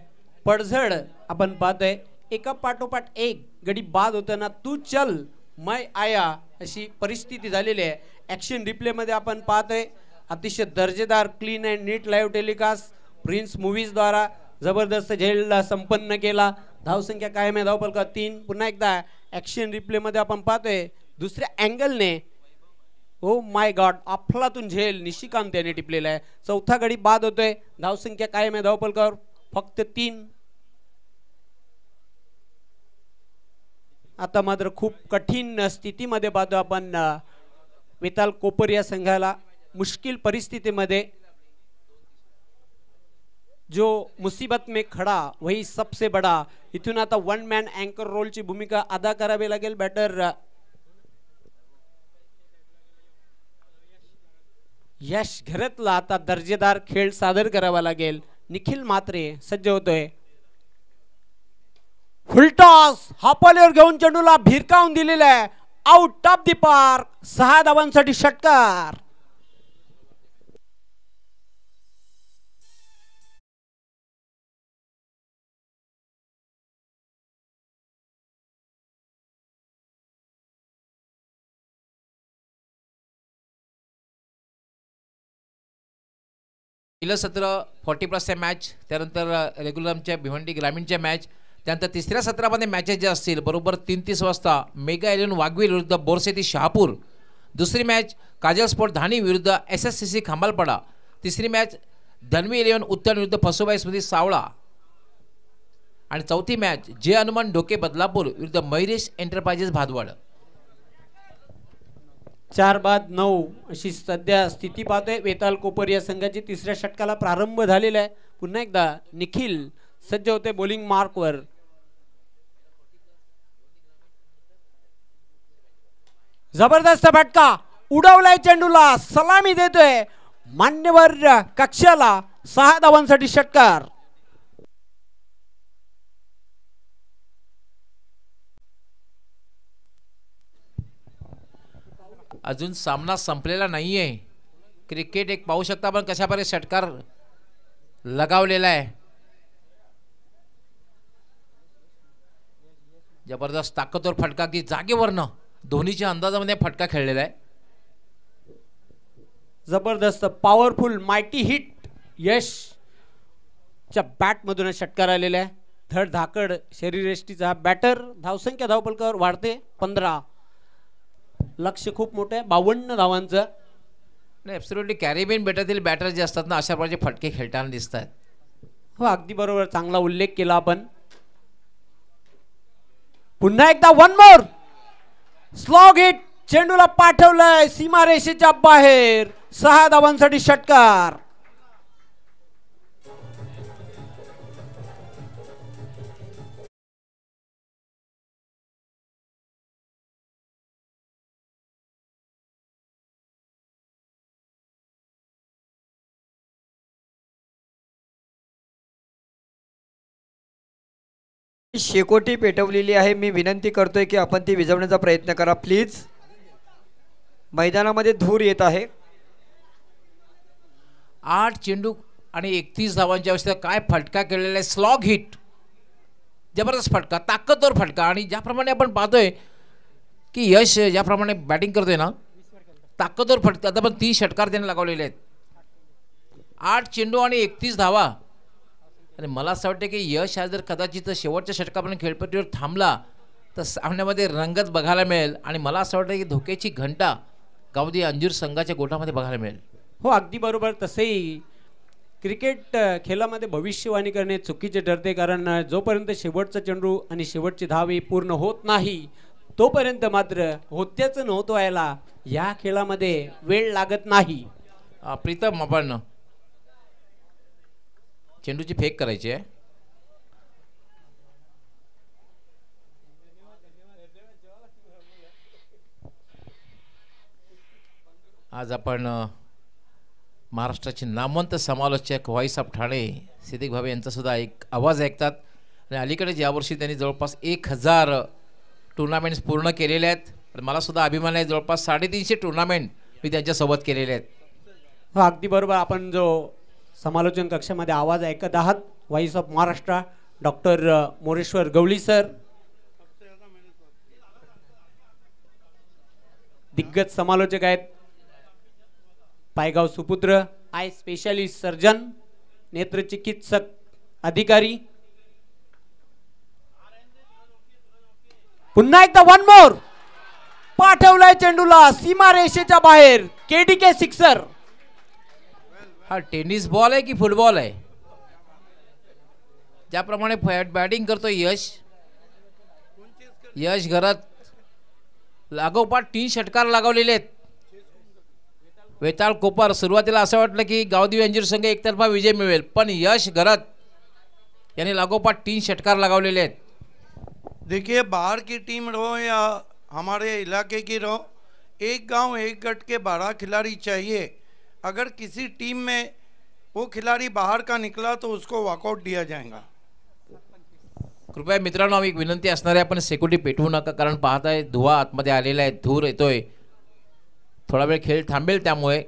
पडझड आपण पाहतोय एका पाठोपाठ एक गडी बाद होताना तू चल मै आया अशी परिस्थिती झालेली आहे. ॲक्शन रिप्ले मध्ये आपण पाहतोय अतिशय दर्जेदार clean and neat live telecast Prince Movies द्वारा जबरदस्त झेल संपन्न केला. धावसंख्या कायम आहे धावपलका 3. पुन्हा एकदा ॲक्शन रिप्ले मध्ये आपण पाहतोय दुसऱ्या अँगलने ओ माय गॉड अफलातून झेल निशिकांत याने टिपलेला आहे. चौथा गडी बाद होतोय. धावसंख्या कायम आहे धावपलकावर फक्त 3. आता मात्र खूप कठीण स्थितीमध्ये पाहतो आपण वेताल कोपर या संघाला. मुश्किल परिस्थितीमध्ये जो मुसीबत में खड़ा वही सबसे बड़ा. इथून आता 1 मॅन अँकर रोलची भूमिका अदा करावी लागेल बॅटर यश घरतला. आता दर्जेदार खेळ सादर करावा लागेल. निखिल मात्रे सज्ज होतोय. फुलटॉस हापालीवर घेऊन चेंडूला भिरकावून दिलेला आहे. Out of the park. 6 धावांसाठी षटकार. पहिलं सत्र 40+ मॅच. त्यानंतर रेग्युलरच्या भिवंडी ग्रामीणच्या मॅच. त्यानंतर तिसऱ्या सत्रामध्ये मॅचेस जे असतील बरोबर 3:30 वाजता मेगा इलेव्हन वाघवील विरुद्ध बोरसेती शहापूर. दुसरी मॅच काजल स्पोर्ट धाणी विरुद्ध SSCC खांबालपाडा. तिसरी मॅच धनवी इलेव्हन उत्तन विरुद्ध फसोबाई स्मृती सावळा. आणि चौथी मॅच जे हनुमान डोके बदलापूर विरुद्ध मयुरेश एंटरप्राइजेस भादवाड. 4 बाद 9 अशी सध्या स्थिती पाहतोय वेताल कोपर या संघाची. तिसऱ्या षटकाला प्रारंभ झालेला आहे. पुन्हा एकदा निखिल सज्ज होते बॉलिंग मार्कवर. जबरदस्त फटका उडवलाय चेंडूला. सलामी देतोय मान्यवर कक्षाला. 6 धावांसाठी षटकार. अजून सामना संपलेला नाहीये. क्रिकेट एक पाहू शकता आपण कशा प्रकारे षटकार लगावलेला आहे. जबरदस्त ताकदवर फटका की जागेवरनं धोनीच्या अंदाजामध्ये फटका खेळलेला आहे. जबरदस्त पॉवरफुल मायटी हिट. यश च्या बॅटमधून षटकार आलेला आहे. धड धाकड शरीरयष्टीचा हा बॅटर. धावसंख्या धावपलकावर वाढते 15. लक्ष खूप मोठं आहे 52 धावांचं. नाही ॲब्सोल्युटली कॅरेबियन बेटातील बॅटर जे असतात ना अशा प्रकारचे फटके खेळताना दिसत आहेत. हो अगदी बरोबर, चांगला उल्लेख केला आपण. पुन्हा एकदा वन मोर स्लॉग हिट. चेंडूला पाठवलंय सीमारेषेच्या बाहेर. 6 धावांसाठी षटकार. शेकोटी पेटवलेली आहे. मी विनंती करतोय की आपण ती विझवण्याचा प्रयत्न करा प्लीज. मैदानामध्ये धूर येत आहे. 8 चेंडू आणि 31 धावांच्या अवस्थेत काय फटका केलेला आहे. स्लॉग हिट, जबरदस्त फटका, ताकदवर फटका. आणि ज्याप्रमाणे आपण पाहतोय की यश ज्याप्रमाणे बॅटिंग करतोय ना ताकदवर फटका. आता पण 30 षटकार त्याने लगावलेले आहेत. 8 चेंडू आणि 31 धावा. आणि मला असं वाटतं की यश हा जर कदाचित शेवटच्या षटकापर्यंत खेळपट्टीवर थांबला तर सामन्यामध्ये रंगत बघायला मिळेल. आणि मला असं वाटतं की धोक्याची घंटा गावदी अंजीर संघाच्या गोठामध्ये बघायला मिळेल. हो अगदी बरोबर. तसेही क्रिकेट खेळामध्ये भविष्यवाणी करणे चुकीचे ठरते, कारण जोपर्यंत शेवटचा चेंडू आणि शेवटची धाव ही पूर्ण होत नाही तोपर्यंत मात्र होत्याचं नव्हतं व्हायला या खेळामध्ये वेळ लागत नाही. प्रीतम आपण चेंडूची फेक करायची आहे. आज आपण महाराष्ट्राचे नामवंत समालोचक व्हॉइस ऑफ ठाणे सिद्दीक भावे यांचा सुद्धा एक आवाज ऐकतात. आणि अलीकडेच यावर्षी त्यांनी जवळपास 1000 टुर्नामेंट्स पूर्ण केलेले आहेत. मला सुद्धा अभिमान आहे जवळपास 350 टुर्नामेंट मी त्यांच्यासोबत केलेले आहेत. हो अगदी बरोबर. आपण जो समालोचन कक्षामध्ये आवाज ऐकत आहात voice of Maharashtra doctor Moreshwar Gawali sir, दिग्गज समालोचक आहेत. पायगाव सुपुत्र, आय स्पेशालिस्ट सर्जन, नेत्रचिकित्सक अधिकारी. पुन्हा एकदा वन मोर पाठवलाय चेंडूला सीमारेषेच्या बाहेर. KDK sixer. हा टेनिस बॉल आहे की फुटबॉल आहे. ज्याप्रमाणे बॅटिंग करतोय यश घरात लागोपाठ 3 षटकार लगावलेले आहेत. वेताळ कोपर सुरुवातीला असं वाटलं की गावदेवी अंजीर संघ एकतर्फा विजय मिळवेल, पण यश घरात याने लागोपाठ 3 षटकार लगावलेले आहेत. देखिए बाहर की टीम रहो या हमारे इलाके की रहो, एक गांव एक गट के 12 खिलाड़ी चाहिए. अगर किसी टीम में वो खिलाड़ी बाहर का निकला तो उसको वॉकआउट दिया जाएगा. कृपया मित्रांनो आम्ही एक विनंती असणार आहे, आपण सिक्युरिटी पेटवू नका, कारण पाहताय धुवा आतमध्ये आलेला आहे, धूर येतोय. थोडा वेळ खेळ थांबेल, त्यामुळे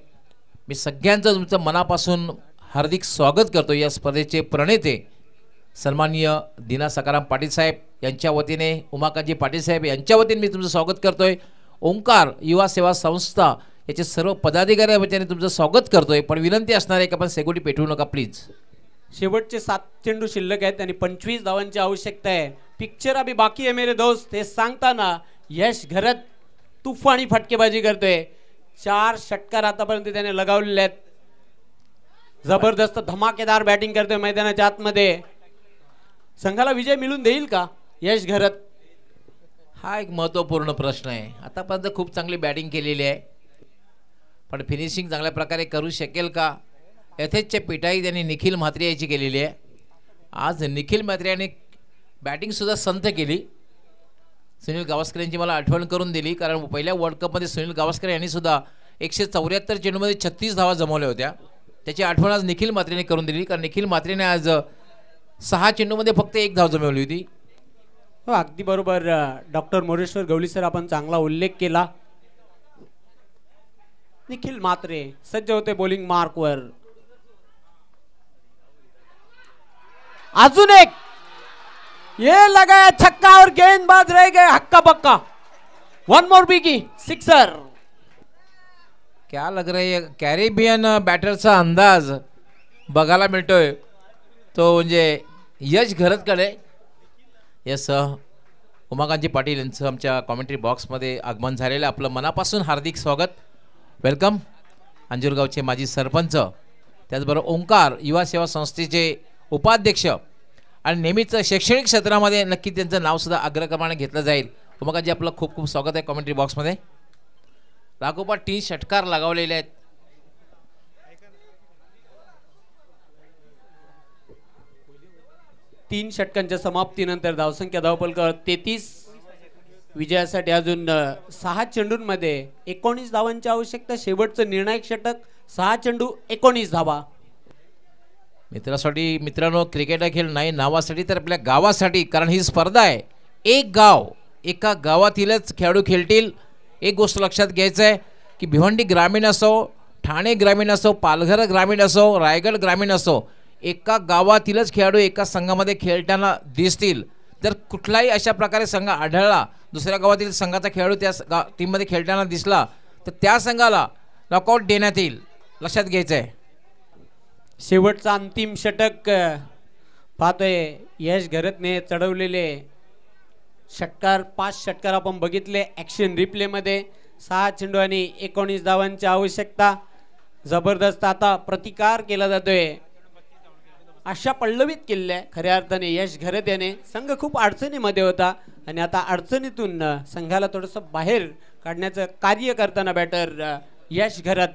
मी सगळ्यांचं तुमचं मनापासून हार्दिक स्वागत करतो. या स्पर्धेचे प्रणेते सन्माननीय दिना सकाराम पाटील साहेब यांच्या वतीने, उमाकांतजी पाटील साहेब यांच्या वतीने मी तुमचं स्वागत करतोय. ओंकार युवा सेवा संस्था याचे सर्व पदाधिकारी वतीने तुमचं स्वागत करतोय. पण विनंती असणार आहे की आपण सिक्युरिटी पेटवू नका प्लीज. शेवटचे 7 चेंडू शिल्लक आहेत आणि 25 धावांची आवश्यकता आहे. पिक्चर अभी बाकी है मेरे दोस्त हे सांगताना यश घरात तुफानी फटकेबाजी करतोय. 4 षटकार आतापर्यंत त्याने लगावलेले आहेत. जबरदस्त धमाकेदार बॅटिंग करतोय मैदानाच्या आतमध्ये. संघाला विजय मिळून देईल का यश घरात? हा एक महत्त्वपूर्ण प्रश्न आहे. आतापर्यंत खूप चांगली बॅटिंग केलेली आहे, पण फिनिशिंग चांगल्या प्रकारे करू शकेल का? एथेचच्या पिटाई त्यांनी निखिल म्हात्रे याची केलेली आहे. आज निखिल म्हात्रे याने बॅटिंगसुद्धा संथ केली. सुनील गावस्कर यांची मला आठवण करून दिली, कारण पहिल्या वर्ल्ड कपमध्ये सुनील गावस्कर यांनी सुद्धा 174 चेंडूमध्ये 36 धावा जमवल्या होत्या. त्याची आठवण आज निखिल म्हात्रेने करून दिली, कारण निखिल म्हात्रेने आज 6 चेंडूमध्ये फक्त 1 धाव जमवली होती. हो अगदी बरोबर. डॉक्टर मोरेश्वर गवळी सर आपण चांगला उल्लेख केला. निखिल म्हात्रे सज्ज होते बॉलिंग मार्कवर. अजून एक ये लगाया छक्का और गेंदबाज रह गए हक्का बक्का. One more biggie sixer. क्या लग रहा है, कॅरेबियन बॅटरचा अंदाज बघायला मिळतोय. तो म्हणजे यश घरतकडे. यस उमाकांतजी पाटील यांचं आमच्या कॉमेंट्री बॉक्समध्ये आगमन झालेलं. आपलं मनापासून हार्दिक स्वागत, वेलकम. अंजूरगावचे माजी सरपंच, त्याचबरोबर ओंकार युवा सेवा संस्थेचे उपाध्यक्ष आणि नेहमीच शैक्षणिक क्षेत्रामध्ये नक्की त्यांचं नावसुद्धा अग्रक्रमाने घेतलं जाईल. उमाकांतजी आपलं खूप खूप स्वागत आहे कॉमेंट्री बॉक्समध्ये. लागोपाठ 3 षटकार लगावलेले आहेत. तीन षटकांच्या समाप्तीनंतर धावसंख्या धावपलकर 33. विजयासाठी अजून 6 चेंडूंमध्ये 19 धावांची आवश्यकता. शेवटचं निर्णायक षटक, 6 चेंडू 19 धावा. मित्रासाठी मित्रांनो, क्रिकेट हा खेळ नाही नावासाठी तर आपल्या गावासाठी, कारण ही स्पर्धा आहे. एक गाव, एका गावातीलच खेळाडू खेळतील. एक गोष्ट लक्षात घ्यायचं आहे की भिवंडी ग्रामीण असो, ठाणे ग्रामीण असो, पालघर ग्रामीण असो, रायगड ग्रामीण असो, एका गावातीलच खेळाडू एका संघामध्ये खेळताना दिसतील. जर कुठलाही अशा प्रकारे संघ आढळला, दुसऱ्या गावातील संघाचा खेळाडू त्या टीममध्ये खेळताना दिसला, तर त्या संघाला नॉकआउट देण्यात येईल. लक्षात घ्यायचं आहे. शेवटचं अंतिम षटक पाहतोय यश घरतने चढवलेले षटकार. 5 षटकार आपण बघितले ॲक्शन रिप्लेमध्ये. 6 चेंडू आणि 19 धावांची आवश्यकता. जबरदस्त आता प्रतिकार केला जातोय. अशा पल्लवित केलेल्या खऱ्या अर्थाने यश घरत याने. संघ खूप अडचणीमध्ये होता आणि आता अडचणीतून संघाला थोडंसं बाहेर काढण्याचं कार्य करताना बॅटर यश घरत.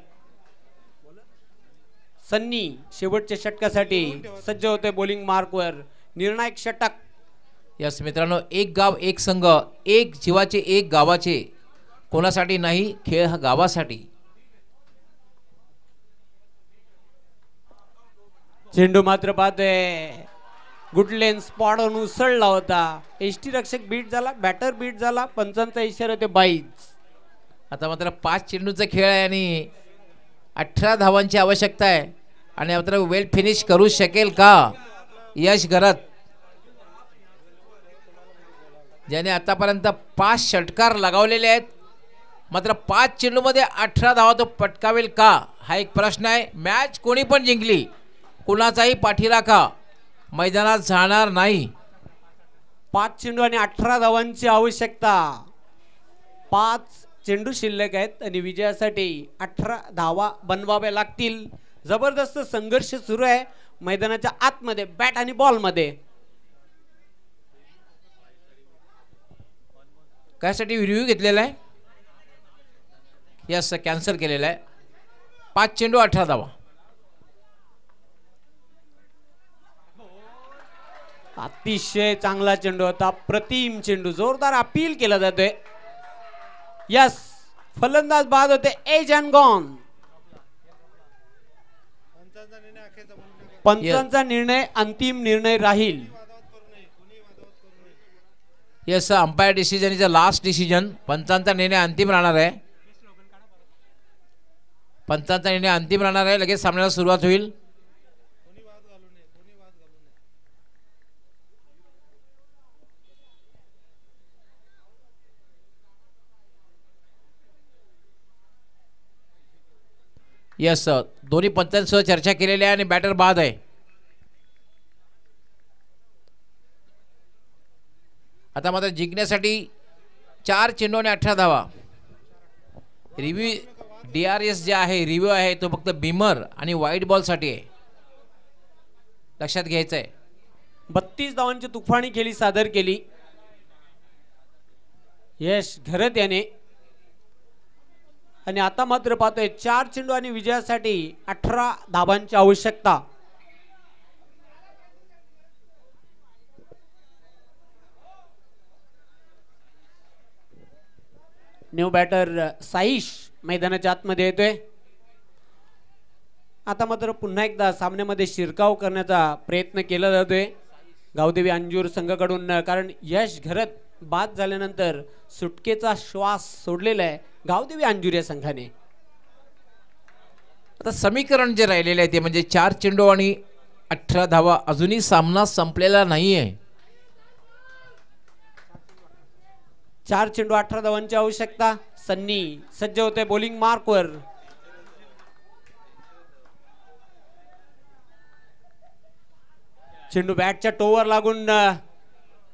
सन्नी शेवटच्या षटकासाठी सज्ज होते बॉलिंग मार्कवर. निर्णायक षटक. यस मित्रांनो, एक गाव एक संघ, एक जीवाचे एक गावाचे. कोणासाठी नाही, खेळ हा गावासाठी. चेंडू मात्र पाहतोय गुडलेन स्पॉटवरून उसळला होता. एसटी रक्षक बीट झाला, बॅटर बीट झाला. पंचांचा इशारा होते 22. आता मात्र 5 चेंडूचा खेळ आहे आणि 18 धावांची आवश्यकता आहे. आणि मात्र वेल फिनिश करू शकेल का यश घरत, ज्याने आतापर्यंत 5 षटकार लगावलेले आहेत. मात्र 5 चेंडूमध्ये 18 धावा तो पटकावेल का, हा एक प्रश्न आहे. मॅच कोणी पण जिंकली, कुणाचाही पाठीराखा मैदानात जाणार नाही. 5 चेंडू आणि 18 धावांची आवश्यकता. 5 चेंडू शिल्लक आहेत आणि विजयासाठी 18 धावा बनवाव्या लागतील. जबरदस्त संघर्ष सुरू आहे मैदानाच्या आतमध्ये, बॅट आणि बॉल मध्ये. कायसाठी रिव्ह्यू घेतलेला आहे, यस कॅन्सल केलेला आहे. 5 चेंडू 18 धावा. अतिशय चांगला चेंडू होता, प्रतिम चेंडू. जोरदार अपील केला जातोय. यस, फलंदाज बाद होते. Age and gone. पंचांचा निर्णय अंतिम निर्णय राहील. Yes, umpire decision is a last decision. पंचांचा निर्णय अंतिम राहणार आहे. पंचांचा निर्णय अंतिम राहणार आहे. लगेच सामन्याला सुरुवात होईल. यस, दोन्ही पंचांसह चर्चा केलेली आहे आणि बॅटर बाद आहे. आता मात्र जिंकण्यासाठी 4 चेंडू आणि 18 धावा. रिव्ह्यू DRS जे आहे, रिव्ह्यू आहे तो फक्त बिमर आणि व्हाईट बॉल साठी आहे. लक्षात घ्यायचं आहे. 32 धावांची तुफानी खेळी सादर केली यश घरत याने. आणि आता मात्र पाहतोय 4 चेंडू आणि विजयासाठी 18 धावांची आवश्यकता. न्यू बॅटर साईश मैदानाच्या आतमध्ये येतोय. आता मात्र पुन्हा एकदा सामन्यामध्ये शिरकाव करण्याचा प्रयत्न केला जातोय गावदेवी अंजूर संघाकडून, कारण यश घरत बाद झाल्यानंतर सुटकेचा श्वास सोडलेला आहे गावदेवी अंजूर या संघाने. आता समीकरण जे राहिलेले आहे ते म्हणजे 4 चेंडू आणि 18 धावा. अजूनही सामना संपलेला नाहीये. 4 चेंडू 18 धावांची आवश्यकता. सन्नी सज्ज होते बॉलिंग मार्कवर. चेंडू बॅटच्या टोवर लागून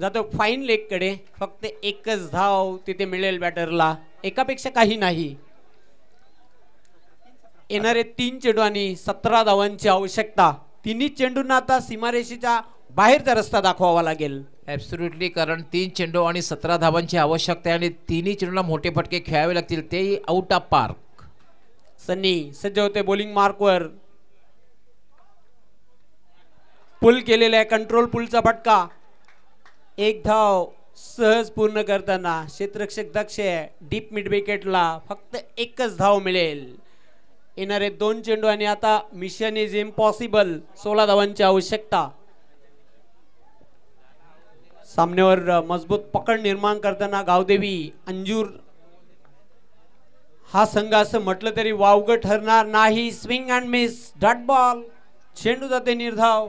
जातो फाईन लेग कडे. फक्त एकच धाव तिथे मिळेल बॅटरला, एकापेक्षा काही नाही. येणारे 3 चेंडू आणि 17 धावांची आवश्यकता. तिन्ही चेंडूंना आता सीमारेषेच्या बाहेरचा रस्ता दाखवावा लागेल. ॲब्सोल्युटली, कारण 3 चेंडू आणि 17 धावांची आवश्यकता आहे आणि तिन्ही चेंडूला मोठे फटके खेळावे लागतील, तेही आउट ऑफ पार्क. सन्नी सज्ज होते बॉलिंग मार्कवर. पुल केलेला आहे, कंट्रोल पुलचा फटका. एक धाव सहज पूर्ण करताना क्षेत्ररक्षक दक्ष आहे. डीप मिड विकेटला फक्त एकच धाव मिळेल. येणारे 2 चेंडू आणि आता मिशन इज इम्पॉसिबल. 16 धावांची आवश्यकता. सामन्यावर मजबूत पकड निर्माण करताना गावदेवी अंजूर हा संघ असं म्हटलं तरी वावगं ठरणार नाही. Swing and miss, dot ball, चेंडू जाते निर्धाव.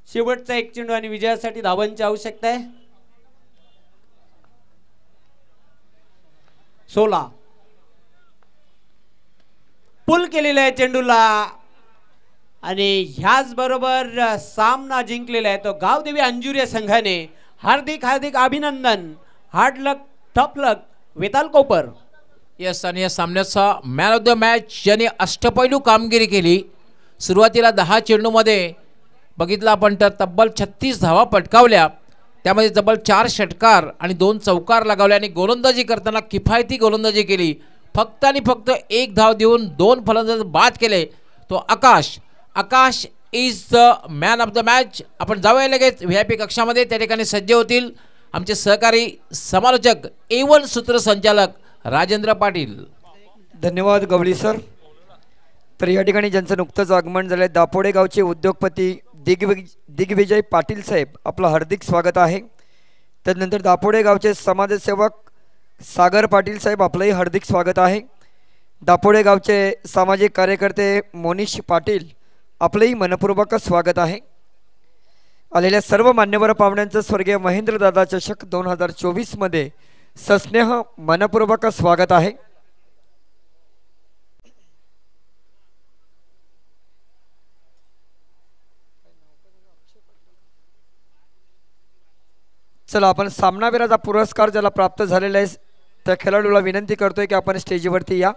शेवटचा 1 चेंडू आणि विजयासाठी धावांची आवश्यकता आहे. 16. पुल केलेला आहे चेंडूला आणि ह्याच बरोबर सामना जिंकलेला आहे तो गावदेवी अंजुरिया संघाने. हार्दिक हार्दिक अभिनंदन. हार्ड लक, टॉप लक वेताल कोपर. यस, आणि या सामन्याचा मॅन ऑफ द मॅच ज्याने अष्टपैलू कामगिरी केली. सुरुवातीला 10 चेंडूमध्ये बघितलं आपण तर तब्बल 36 धावा पटकावल्या. त्यामध्ये तब्बल 4 षटकार आणि 2 चौकार लगावले आणि गोलंदाजी करताना किफायती गोलंदाजी केली. फक्त आणि फक्त 1 धाव देऊन 2 फलंदाज बाद केले. तो Akash is the man of the match. आपण जाऊया लगेच VIP कक्षामध्ये. त्या ठिकाणी सज्ज होतील आमचे सहकारी समालोचक A1 सूत्रसंचालक राजेंद्र पाटील. धन्यवाद गवळी सर. तर या ठिकाणी ज्यांचं नुकतंच आगमन झालं आहे दापोडे गावचे उद्योगपती दिग्विजय पाटील साहेब, आपलं हार्दिक स्वागत आहे. त्यानंतर दापोडे गावचे समाजसेवक सागर पाटील साहेब, आपलंही हार्दिक स्वागत आहे. दापोडे गावचे सामाजिक कार्यकर्ते मोनिश पाटील, आपलंही मनपूर्वक स्वागत आहे. आलेल्या सर्व मान्यवर पाहुण्यांचं स्वर्गीय महेंद्रदादा चषक 2024 मध्ये सस्नेह मनपूर्वक स्वागत आहे. चला, आपण सामनावीराचा पुरस्कार ज्याला प्राप्त झालेला आहे त्या खेळाडूला विनंती करतोय की आपण स्टेजवरती या.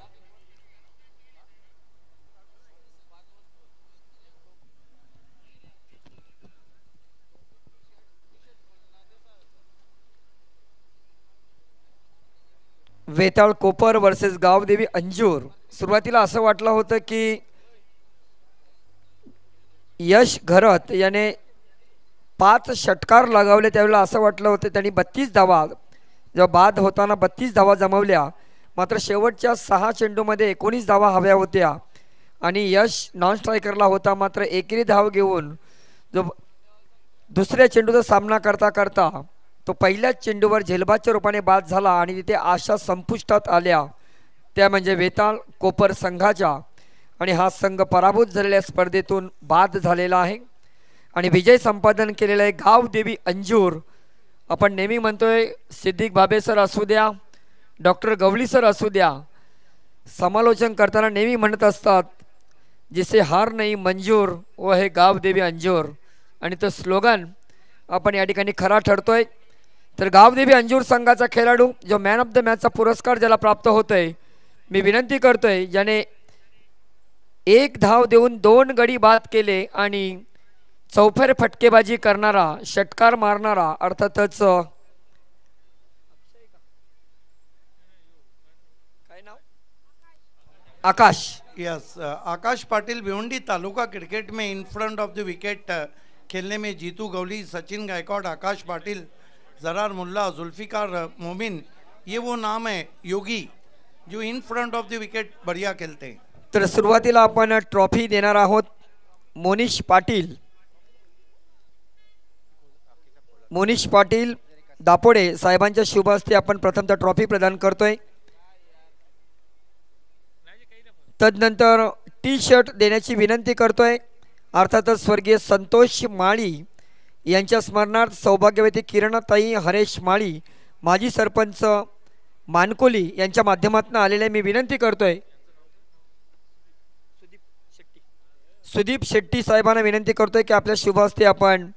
वेताळ कोपर वर्सेस गावदेवी अंजूर. सुरुवातीला असं वाटलं होतं की यश घरत याने 5 षटकार लगावले. त्यावेळेला असं वाटलं होतं त्यांनी 32 धावा जेव्हा बाद होताना 32 धावा जमवल्या. मात्र शेवटच्या 6 चेंडूमध्ये 19 धावा हव्या होत्या आणि यश नॉन स्ट्रायकरला होता. मात्र एकेरी धाव घेऊन जो दुसऱ्या चेंडूचा सामना करता करता तो पहिल्याच चेंडूवर झेलबादच्या रूपाने बाद झाला आणि तिथे आशा संपुष्टात आल्या, त्या म्हणजे वेताळ कोपर संघाच्या. आणि हा संघ पराभूत झालेल्या स्पर्धेतून बाद झालेला आहे आणि विजय संपादन केलेला आहे गावदेवी अंजूर. आपण नेहमी म्हणतोय सिद्दीक भाबे सर असू द्या, डॉक्टर गवळी सर असू द्या, समालोचन करताना नेहमी म्हणत असतात जिसे हार नाही मंजूर व हे गावदेवी अंजूर. आणि तो स्लोगन आपण या ठिकाणी खरा ठरतोय. तर गावदेवी अंजूर संघाचा खेळाडू जो मॅन ऑफ द मॅचचा पुरस्कार ज्याला प्राप्त होतोय, मी विनंती करतोय ज्याने 1 धाव देऊन 2 गडी बाद केले आणि चौफेर फटकेबाजी करणारा, षटकार मारणारा, अर्थातच आकाश. यस, आकाश पाटिल भिवंडी तालुका क्रिकेट में in front of the wicket खेलने में जीतू गवली, सचिन गायकवाड़, आकाश पाटिल, जरार मुल्ला, जुल्फिकार मोमिन, ये वो नाम है योगी जो in front of the wicket बढ़िया खेलते हैं. तर सुरुवातीला आपण ट्रॉफी देणार आहोत मोनिश पाटील दापोडे साहेबांच्या शुभ हस्ते आपण प्रथमतः ट्रॉफी प्रदान करतोय. तदनंतर टी शर्ट देण्याची विनंती करतोय. अर्थातच स्वर्गीय संतोष माळी यांच्या स्मरणार्थ सौभाग्यवती किरणताई हरेश माळी, माजी सरपंच मानकोली यांच्या माध्यमातून आलेले मी विनंती करतोय. सुदीप शेट्टी साहेबांना विनंती करतोय की आपल्या शुभ हस्ते आपण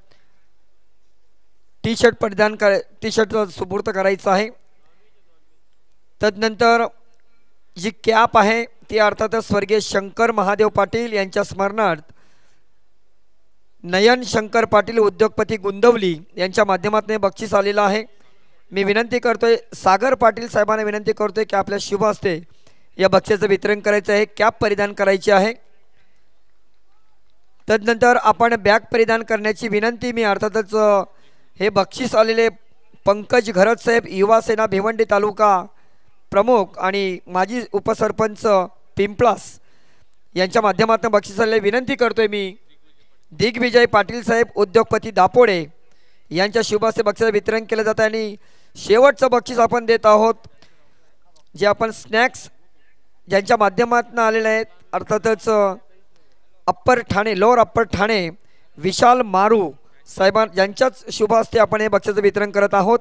टी शर्ट सुपूर्द करायचं आहे. तदनंतर जी कॅप आहे ती अर्थातच स्वर्गीय शंकर महादेव पाटील यांच्या स्मरणार्थ नयन शंकर पाटील उद्योगपती गुंदवली यांच्या माध्यमातून बक्षीस आलेलं आहे. मी विनंती करतोय सागर पाटील साहेबांना विनंती करतोय की आपल्या शुभ हस्ते या बक्षिसाचं वितरण करायचं आहे. कॅप परिधान करायची आहे. तदनंतर आपण बॅग परिधान करण्याची विनंती मी अर्थातच हे बक्षीस आलेले पंकज घरत साहेब युवा सेना भिवंडी तालुका प्रमुख आणि माजी उपसरपंच पिंपळास यांच्या माध्यमातून बक्षीस आलेले विनंती करतोय मी दिग्विजय पाटील साहेब उद्योगपती दापोडे यांच्या शुभ हस्ते बक्षिसाचं वितरण केलं जातं. आणि शेवटचं बक्षीस आपण देत आहोत जे आपण स्नॅक्स ज्यांच्या माध्यमातून आलेले आहेत अर्थातच upper Thane lower upper Thane Vishal Maru साहेबां यांच्याच शुभ हस्ते आपण हे बक्षिसाचं वितरण करत आहोत.